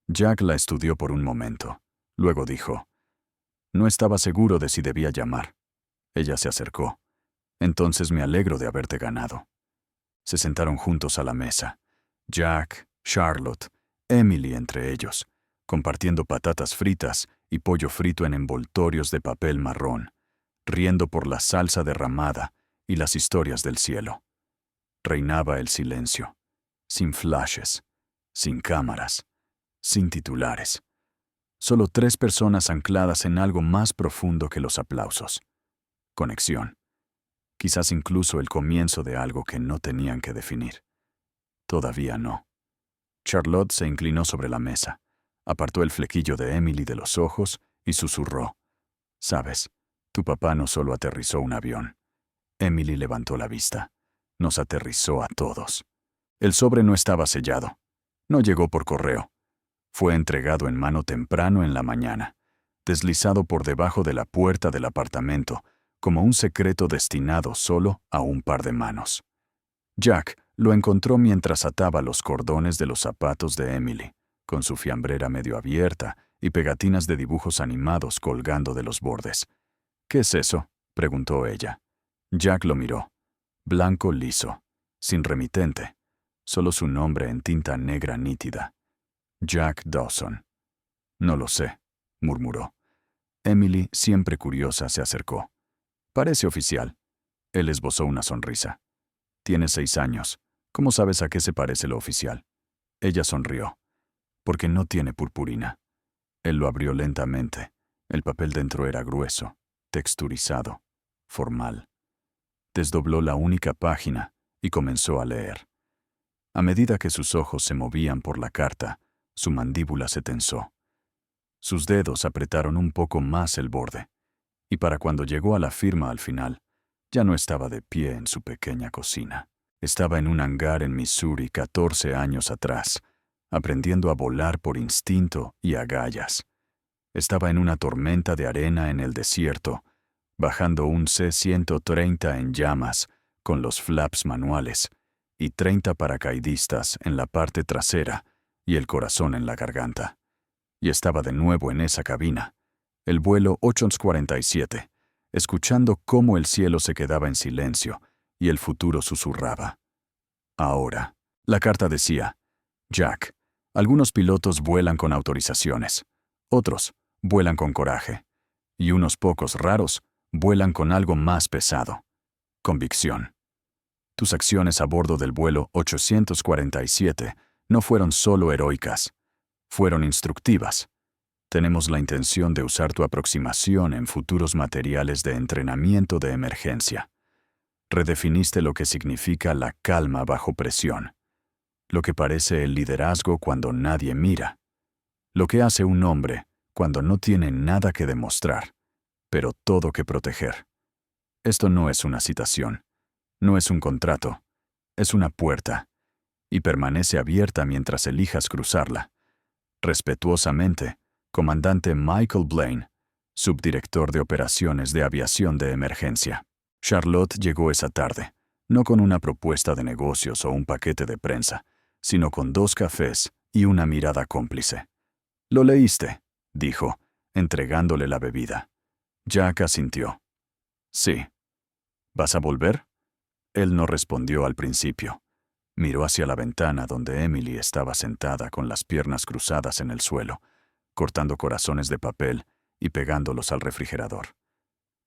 Jack la estudió por un momento. Luego dijo, no estaba seguro de si debía llamar. Ella se acercó. Entonces me alegro de haberte ganado. Se sentaron juntos a la mesa. Jack, Charlotte, Emily entre ellos, compartiendo patatas fritas y pollo frito en envoltorios de papel marrón, riendo por la salsa derramada y las historias del cielo. Reinaba el silencio, sin flashes, sin cámaras, sin titulares. Solo 3 personas ancladas en algo más profundo que los aplausos. Conexión. Quizás incluso el comienzo de algo que no tenían que definir. Todavía no. Charlotte se inclinó sobre la mesa, apartó el flequillo de Emily de los ojos y susurró. Sabes, tu papá no solo aterrizó un avión. Emily levantó la vista. Nos aterrizó a todos. El sobre no estaba sellado. No llegó por correo. Fue entregado en mano temprano en la mañana, deslizado por debajo de la puerta del apartamento, como un secreto destinado solo a un par de manos. Jack lo encontró mientras ataba los cordones de los zapatos de Emily, con su fiambrera medio abierta y pegatinas de dibujos animados colgando de los bordes. ¿Qué es eso?, preguntó ella. Jack lo miró. Blanco liso, sin remitente, solo su nombre en tinta negra nítida. Jack Dawson. No lo sé, murmuró. Emily, siempre curiosa, se acercó. Parece oficial. Él esbozó una sonrisa. Tiene 6 años. ¿Cómo sabes a qué se parece lo oficial? Ella sonrió. Porque no tiene purpurina. Él lo abrió lentamente. El papel dentro era grueso, texturizado, formal. Desdobló la única página y comenzó a leer. A medida que sus ojos se movían por la carta, su mandíbula se tensó. Sus dedos apretaron un poco más el borde, y para cuando llegó a la firma al final, ya no estaba de pie en su pequeña cocina. Estaba en un hangar en Missouri 14 años atrás, aprendiendo a volar por instinto y agallas. Estaba en una tormenta de arena en el desierto, bajando un C-130 en llamas, con los flaps manuales, y 30 paracaidistas en la parte trasera y el corazón en la garganta. Y estaba de nuevo en esa cabina, el vuelo 847, escuchando cómo el cielo se quedaba en silencio y el futuro susurraba. Ahora, la carta decía, Jack, algunos pilotos vuelan con autorizaciones, otros vuelan con coraje, y unos pocos raros vuelan con algo más pesado, convicción. Tus acciones a bordo del vuelo 847 no fueron solo heroicas, fueron instructivas. Tenemos la intención de usar tu aproximación en futuros materiales de entrenamiento de emergencia. Redefiniste lo que significa la calma bajo presión, lo que parece el liderazgo cuando nadie mira, lo que hace un hombre cuando no tiene nada que demostrar, pero todo que proteger. Esto no es una citación, no es un contrato, es una puerta, y permanece abierta mientras elijas cruzarla. Respetuosamente, Comandante Michael Blaine, subdirector de operaciones de aviación de emergencia. Charlotte llegó esa tarde, no con una propuesta de negocios o un paquete de prensa, sino con 2 cafés y una mirada cómplice. «¿Lo leíste?», dijo, entregándole la bebida. Jack asintió. «Sí». «¿Vas a volver?». Él no respondió al principio. Miró hacia la ventana donde Emily estaba sentada con las piernas cruzadas en el suelo, cortando corazones de papel y pegándolos al refrigerador.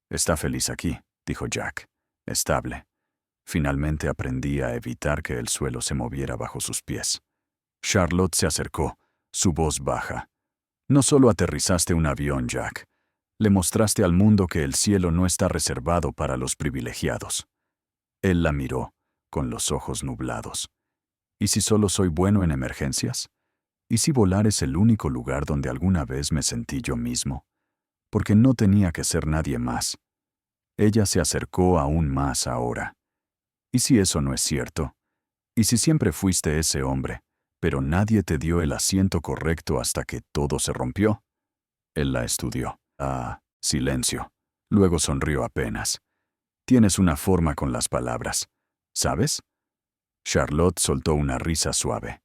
«Está feliz aquí», dijo Jack. «Estable. Finalmente aprendí a evitar que el suelo se moviera bajo sus pies». Charlotte se acercó, su voz baja. «No solo aterrizaste un avión, Jack. Le mostraste al mundo que el cielo no está reservado para los privilegiados». Él la miró, con los ojos nublados. «¿Y si solo soy bueno en emergencias? ¿Y si volar es el único lugar donde alguna vez me sentí yo mismo? Porque no tenía que ser nadie más». Ella se acercó aún más ahora. «¿Y si eso no es cierto? ¿Y si siempre fuiste ese hombre, pero nadie te dio el asiento correcto hasta que todo se rompió?» Él la estudió. Silencio. Luego sonrió apenas. «Tienes una forma con las palabras, ¿sabes?» Charlotte soltó una risa suave.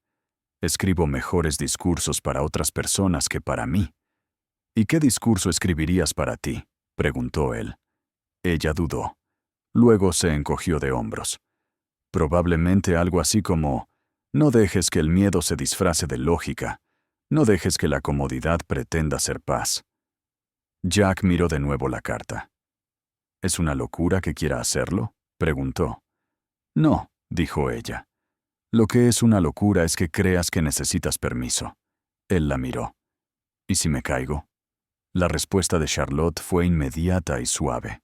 «Escribo mejores discursos para otras personas que para mí». «¿Y qué discurso escribirías para ti?», preguntó él. Ella dudó. Luego se encogió de hombros. «Probablemente algo así como, no dejes que el miedo se disfrace de lógica, no dejes que la comodidad pretenda ser paz». Jack miró de nuevo la carta. «¿Es una locura que quiera hacerlo?», preguntó. «No», dijo ella. «Lo que es una locura es que creas que necesitas permiso». Él la miró. «¿Y si me caigo?». La respuesta de Charlotte fue inmediata y suave.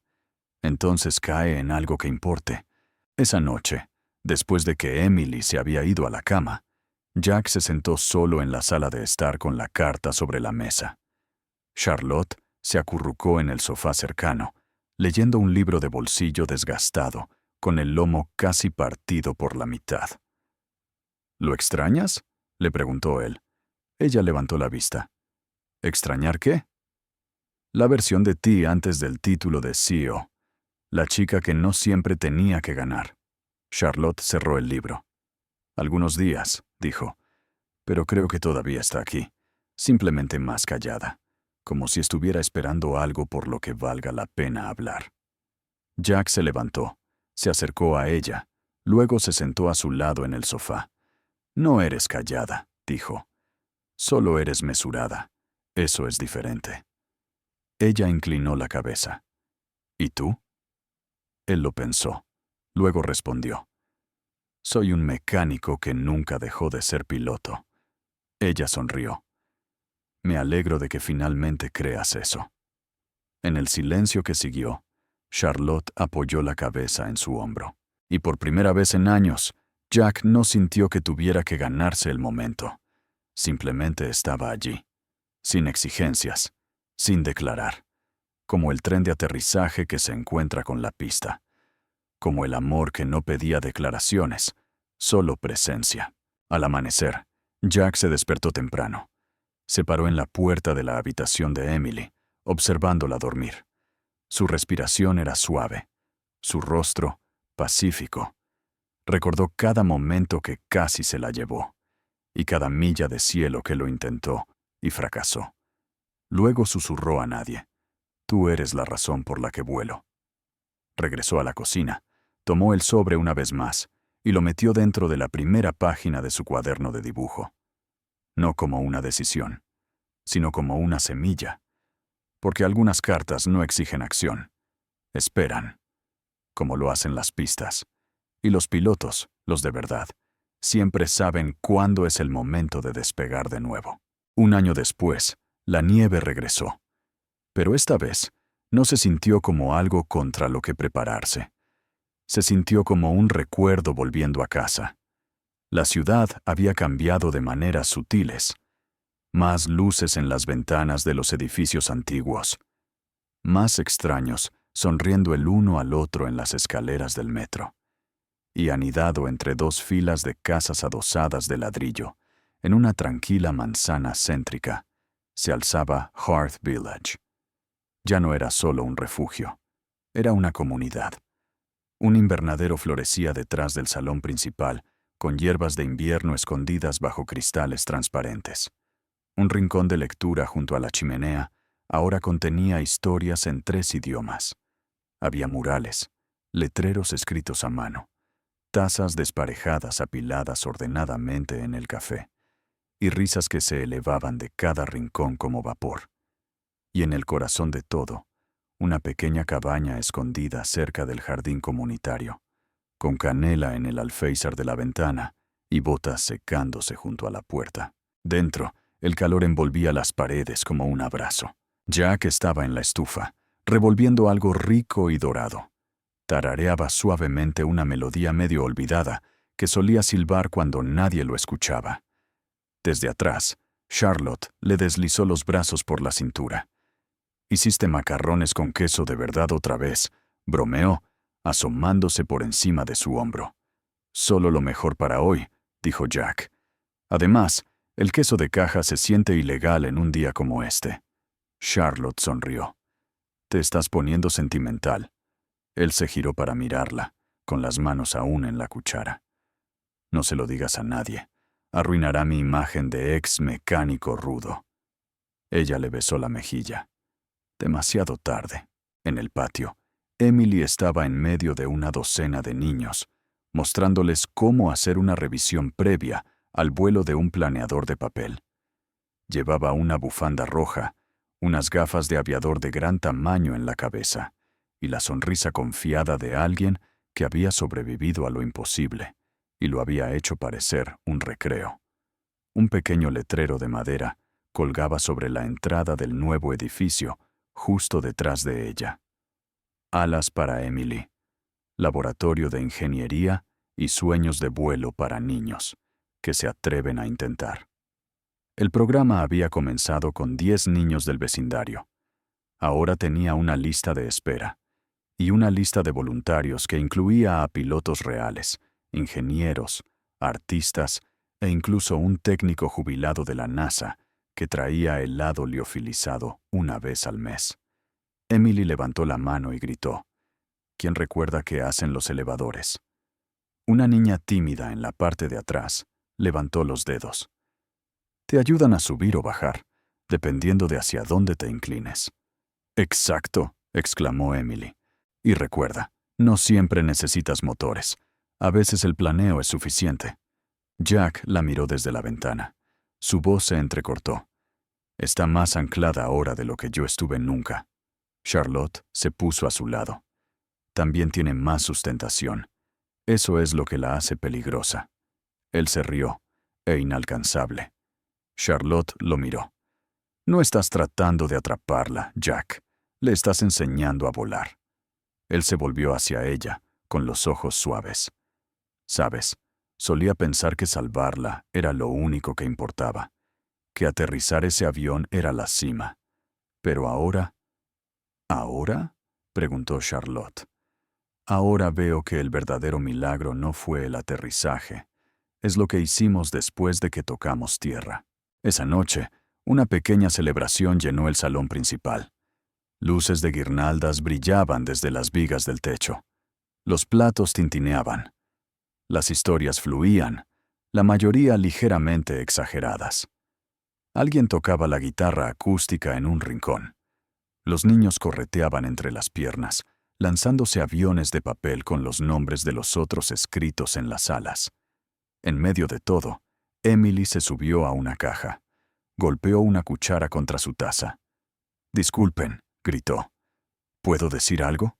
«Entonces cae en algo que importe». Esa noche, después de que Emily se había ido a la cama, Jack se sentó solo en la sala de estar con la carta sobre la mesa. Charlotte se acurrucó en el sofá cercano, leyendo un libro de bolsillo desgastado, con el lomo casi partido por la mitad. «¿Lo extrañas?», le preguntó él. Ella levantó la vista. «¿Extrañar qué?». «La versión de ti antes del título de CEO. La chica que no siempre tenía que ganar». Charlotte cerró el libro. «Algunos días», dijo, «pero creo que todavía está aquí, simplemente más callada, como si estuviera esperando algo por lo que valga la pena hablar». Jack se levantó, se acercó a ella, luego se sentó a su lado en el sofá. «No eres callada», dijo. «Solo eres mesurada. Eso es diferente». Ella inclinó la cabeza. «¿Y tú?». Él lo pensó. Luego respondió. «Soy un mecánico que nunca dejó de ser piloto». Ella sonrió. «Me alegro de que finalmente creas eso». En el silencio que siguió, Charlotte apoyó la cabeza en su hombro. Y por primera vez en años, Jack no sintió que tuviera que ganarse el momento. Simplemente estaba allí, sin exigencias, sin declarar, como el tren de aterrizaje que se encuentra con la pista, como el amor que no pedía declaraciones, solo presencia. Al amanecer, Jack se despertó temprano. Se paró en la puerta de la habitación de Emily, observándola dormir. Su respiración era suave, su rostro pacífico. Recordó cada momento que casi se la llevó, y cada milla de cielo que lo intentó y fracasó. Luego susurró a nadie: «Tú eres la razón por la que vuelo». Regresó a la cocina, tomó el sobre una vez más y lo metió dentro de la primera página de su cuaderno de dibujo. No como una decisión, sino como una semilla, porque algunas cartas no exigen acción, esperan, como lo hacen las pistas. Y los pilotos, los de verdad, siempre saben cuándo es el momento de despegar de nuevo. Un año después, la nieve regresó. Pero esta vez, no se sintió como algo contra lo que prepararse. Se sintió como un recuerdo volviendo a casa. La ciudad había cambiado de maneras sutiles. Más luces en las ventanas de los edificios antiguos. Más extraños sonriendo el uno al otro en las escaleras del metro. Y anidado entre dos filas de casas adosadas de ladrillo, en una tranquila manzana céntrica, se alzaba Hearth Village. Ya no era solo un refugio, era una comunidad. Un invernadero florecía detrás del salón principal, con hierbas de invierno escondidas bajo cristales transparentes. Un rincón de lectura junto a la chimenea ahora contenía historias en 3 idiomas. Había murales, letreros escritos a mano, tazas desparejadas apiladas ordenadamente en el café, y risas que se elevaban de cada rincón como vapor. Y en el corazón de todo, una pequeña cabaña escondida cerca del jardín comunitario, con canela en el alféizar de la ventana y botas secándose junto a la puerta. Dentro, el calor envolvía las paredes como un abrazo. Jack estaba en la estufa, revolviendo algo rico y dorado. Tarareaba suavemente una melodía medio olvidada que solía silbar cuando nadie lo escuchaba. Desde atrás, Charlotte le deslizó los brazos por la cintura. «¿Hiciste macarrones con queso de verdad otra vez?», bromeó, asomándose por encima de su hombro. «Solo lo mejor para hoy», dijo Jack. «Además, el queso de caja se siente ilegal en un día como este». Charlotte sonrió. «Te estás poniendo sentimental». Él se giró para mirarla, con las manos aún en la cuchara. «No se lo digas a nadie. Arruinará mi imagen de ex mecánico rudo». Ella le besó la mejilla. Demasiado tarde. En el patio, Emily estaba en medio de una docena de niños, mostrándoles cómo hacer una revisión previa al vuelo de un planeador de papel. Llevaba una bufanda roja, unas gafas de aviador de gran tamaño en la cabeza, y la sonrisa confiada de alguien que había sobrevivido a lo imposible y lo había hecho parecer un recreo. Un pequeño letrero de madera colgaba sobre la entrada del nuevo edificio, justo detrás de ella. Alas para Emily. Laboratorio de ingeniería y sueños de vuelo para niños que se atreven a intentar. El programa había comenzado con 10 niños del vecindario. Ahora tenía una lista de espera y una lista de voluntarios que incluía a pilotos reales, ingenieros, artistas e incluso un técnico jubilado de la NASA que traía helado liofilizado una vez al mes. Emily levantó la mano y gritó: «¿Quién recuerda qué hacen los elevadores?». Una niña tímida en la parte de atrás levantó los dedos. «Te ayudan a subir o bajar, dependiendo de hacia dónde te inclines». «Exacto», exclamó Emily. «Y recuerda, no siempre necesitas motores. A veces el planeo es suficiente». Jack la miró desde la ventana. Su voz se entrecortó. «Está más anclada ahora de lo que yo estuve nunca». Charlotte se puso a su lado. «También tiene más sustentación. Eso es lo que la hace peligrosa». Él se rió, inalcanzable. Charlotte lo miró. «No estás tratando de atraparla, Jack. Le estás enseñando a volar». Él se volvió hacia ella, con los ojos suaves. «Sabes, solía pensar que salvarla era lo único que importaba, que aterrizar ese avión era la cima. Pero ahora...». «¿Ahora?», preguntó Charlotte. «Ahora veo que el verdadero milagro no fue el aterrizaje, es lo que hicimos después de que tocamos tierra. Esa noche, una pequeña celebración llenó el salón principal. Luces de guirnaldas brillaban desde las vigas del techo. Los platos tintineaban. Las historias fluían, la mayoría ligeramente exageradas. Alguien tocaba la guitarra acústica en un rincón. Los niños correteaban entre las piernas, lanzándose aviones de papel con los nombres de los otros escritos en las alas. En medio de todo, Emily se subió a una caja. Golpeó una cuchara contra su taza. «Disculpen», gritó. «¿Puedo decir algo?»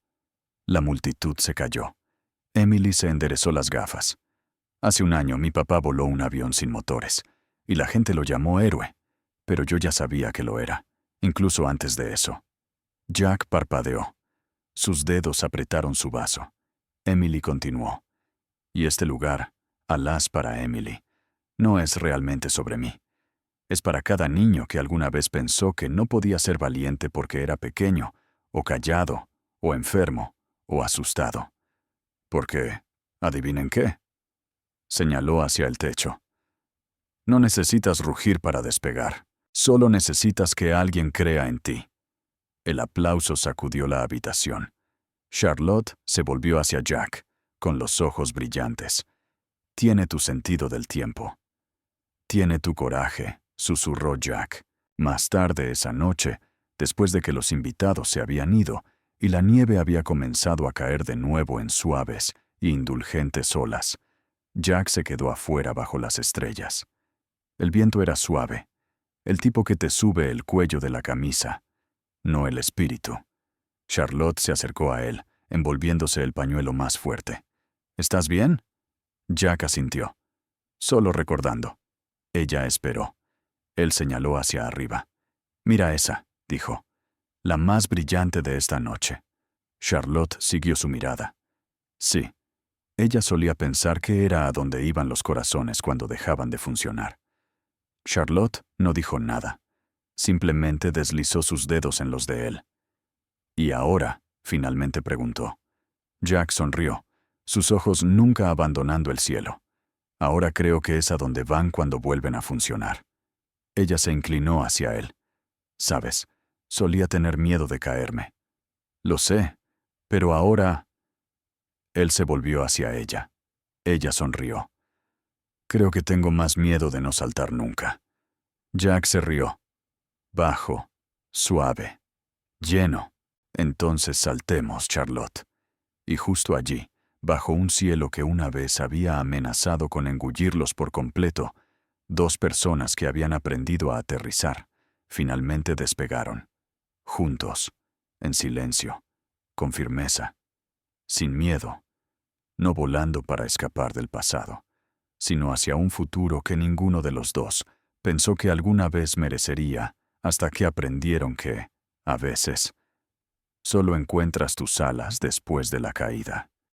La multitud se calló. Emily se enderezó las gafas. Hace un año mi papá voló un avión sin motores, y la gente lo llamó héroe, pero yo ya sabía que lo era, incluso antes de eso. Jack parpadeó. Sus dedos apretaron su vaso. Emily continuó. Y este lugar, alas para Emily, no es realmente sobre mí. Es para cada niño que alguna vez pensó que no podía ser valiente porque era pequeño, o callado, o enfermo, o asustado. Porque, ¿adivinen qué? Señaló hacia el techo. No necesitas rugir para despegar. Solo necesitas que alguien crea en ti. El aplauso sacudió la habitación. Charlotte se volvió hacia Jack, con los ojos brillantes. Tiene tu sentido del tiempo. Tiene tu coraje, susurró Jack. Más tarde esa noche, después de que los invitados se habían ido y la nieve había comenzado a caer de nuevo en suaves e indulgentes olas, Jack se quedó afuera bajo las estrellas. El viento era suave, el tipo que te sube el cuello de la camisa, no el espíritu. Charlotte se acercó a él, envolviéndose el pañuelo más fuerte. ¿Estás bien? Jack asintió. Solo recordando. Ella esperó. Él señaló hacia arriba. «Mira esa», dijo. «La más brillante de esta noche». Charlotte siguió su mirada. Sí. Ella solía pensar que era a donde iban los corazones cuando dejaban de funcionar. Charlotte no dijo nada. Simplemente deslizó sus dedos en los de él. «¿Y ahora?», finalmente preguntó. Jack sonrió, sus ojos nunca abandonando el cielo. «Ahora creo que es a donde van cuando vuelven a funcionar». Ella se inclinó hacia él. «Sabes, solía tener miedo de caerme». «Lo sé, pero ahora...» Él se volvió hacia ella. Ella sonrió. «Creo que tengo más miedo de no saltar nunca». Jack se rió. «Bajo, suave, lleno. Entonces saltemos, Charlotte». Y justo allí, bajo un cielo que una vez había amenazado con engullirlos por completo, dos personas que habían aprendido a aterrizar, finalmente despegaron. Juntos, en silencio, con firmeza, sin miedo, no volando para escapar del pasado, sino hacia un futuro que ninguno de los dos pensó que alguna vez merecería, hasta que aprendieron que, a veces, solo encuentras tus alas después de la caída.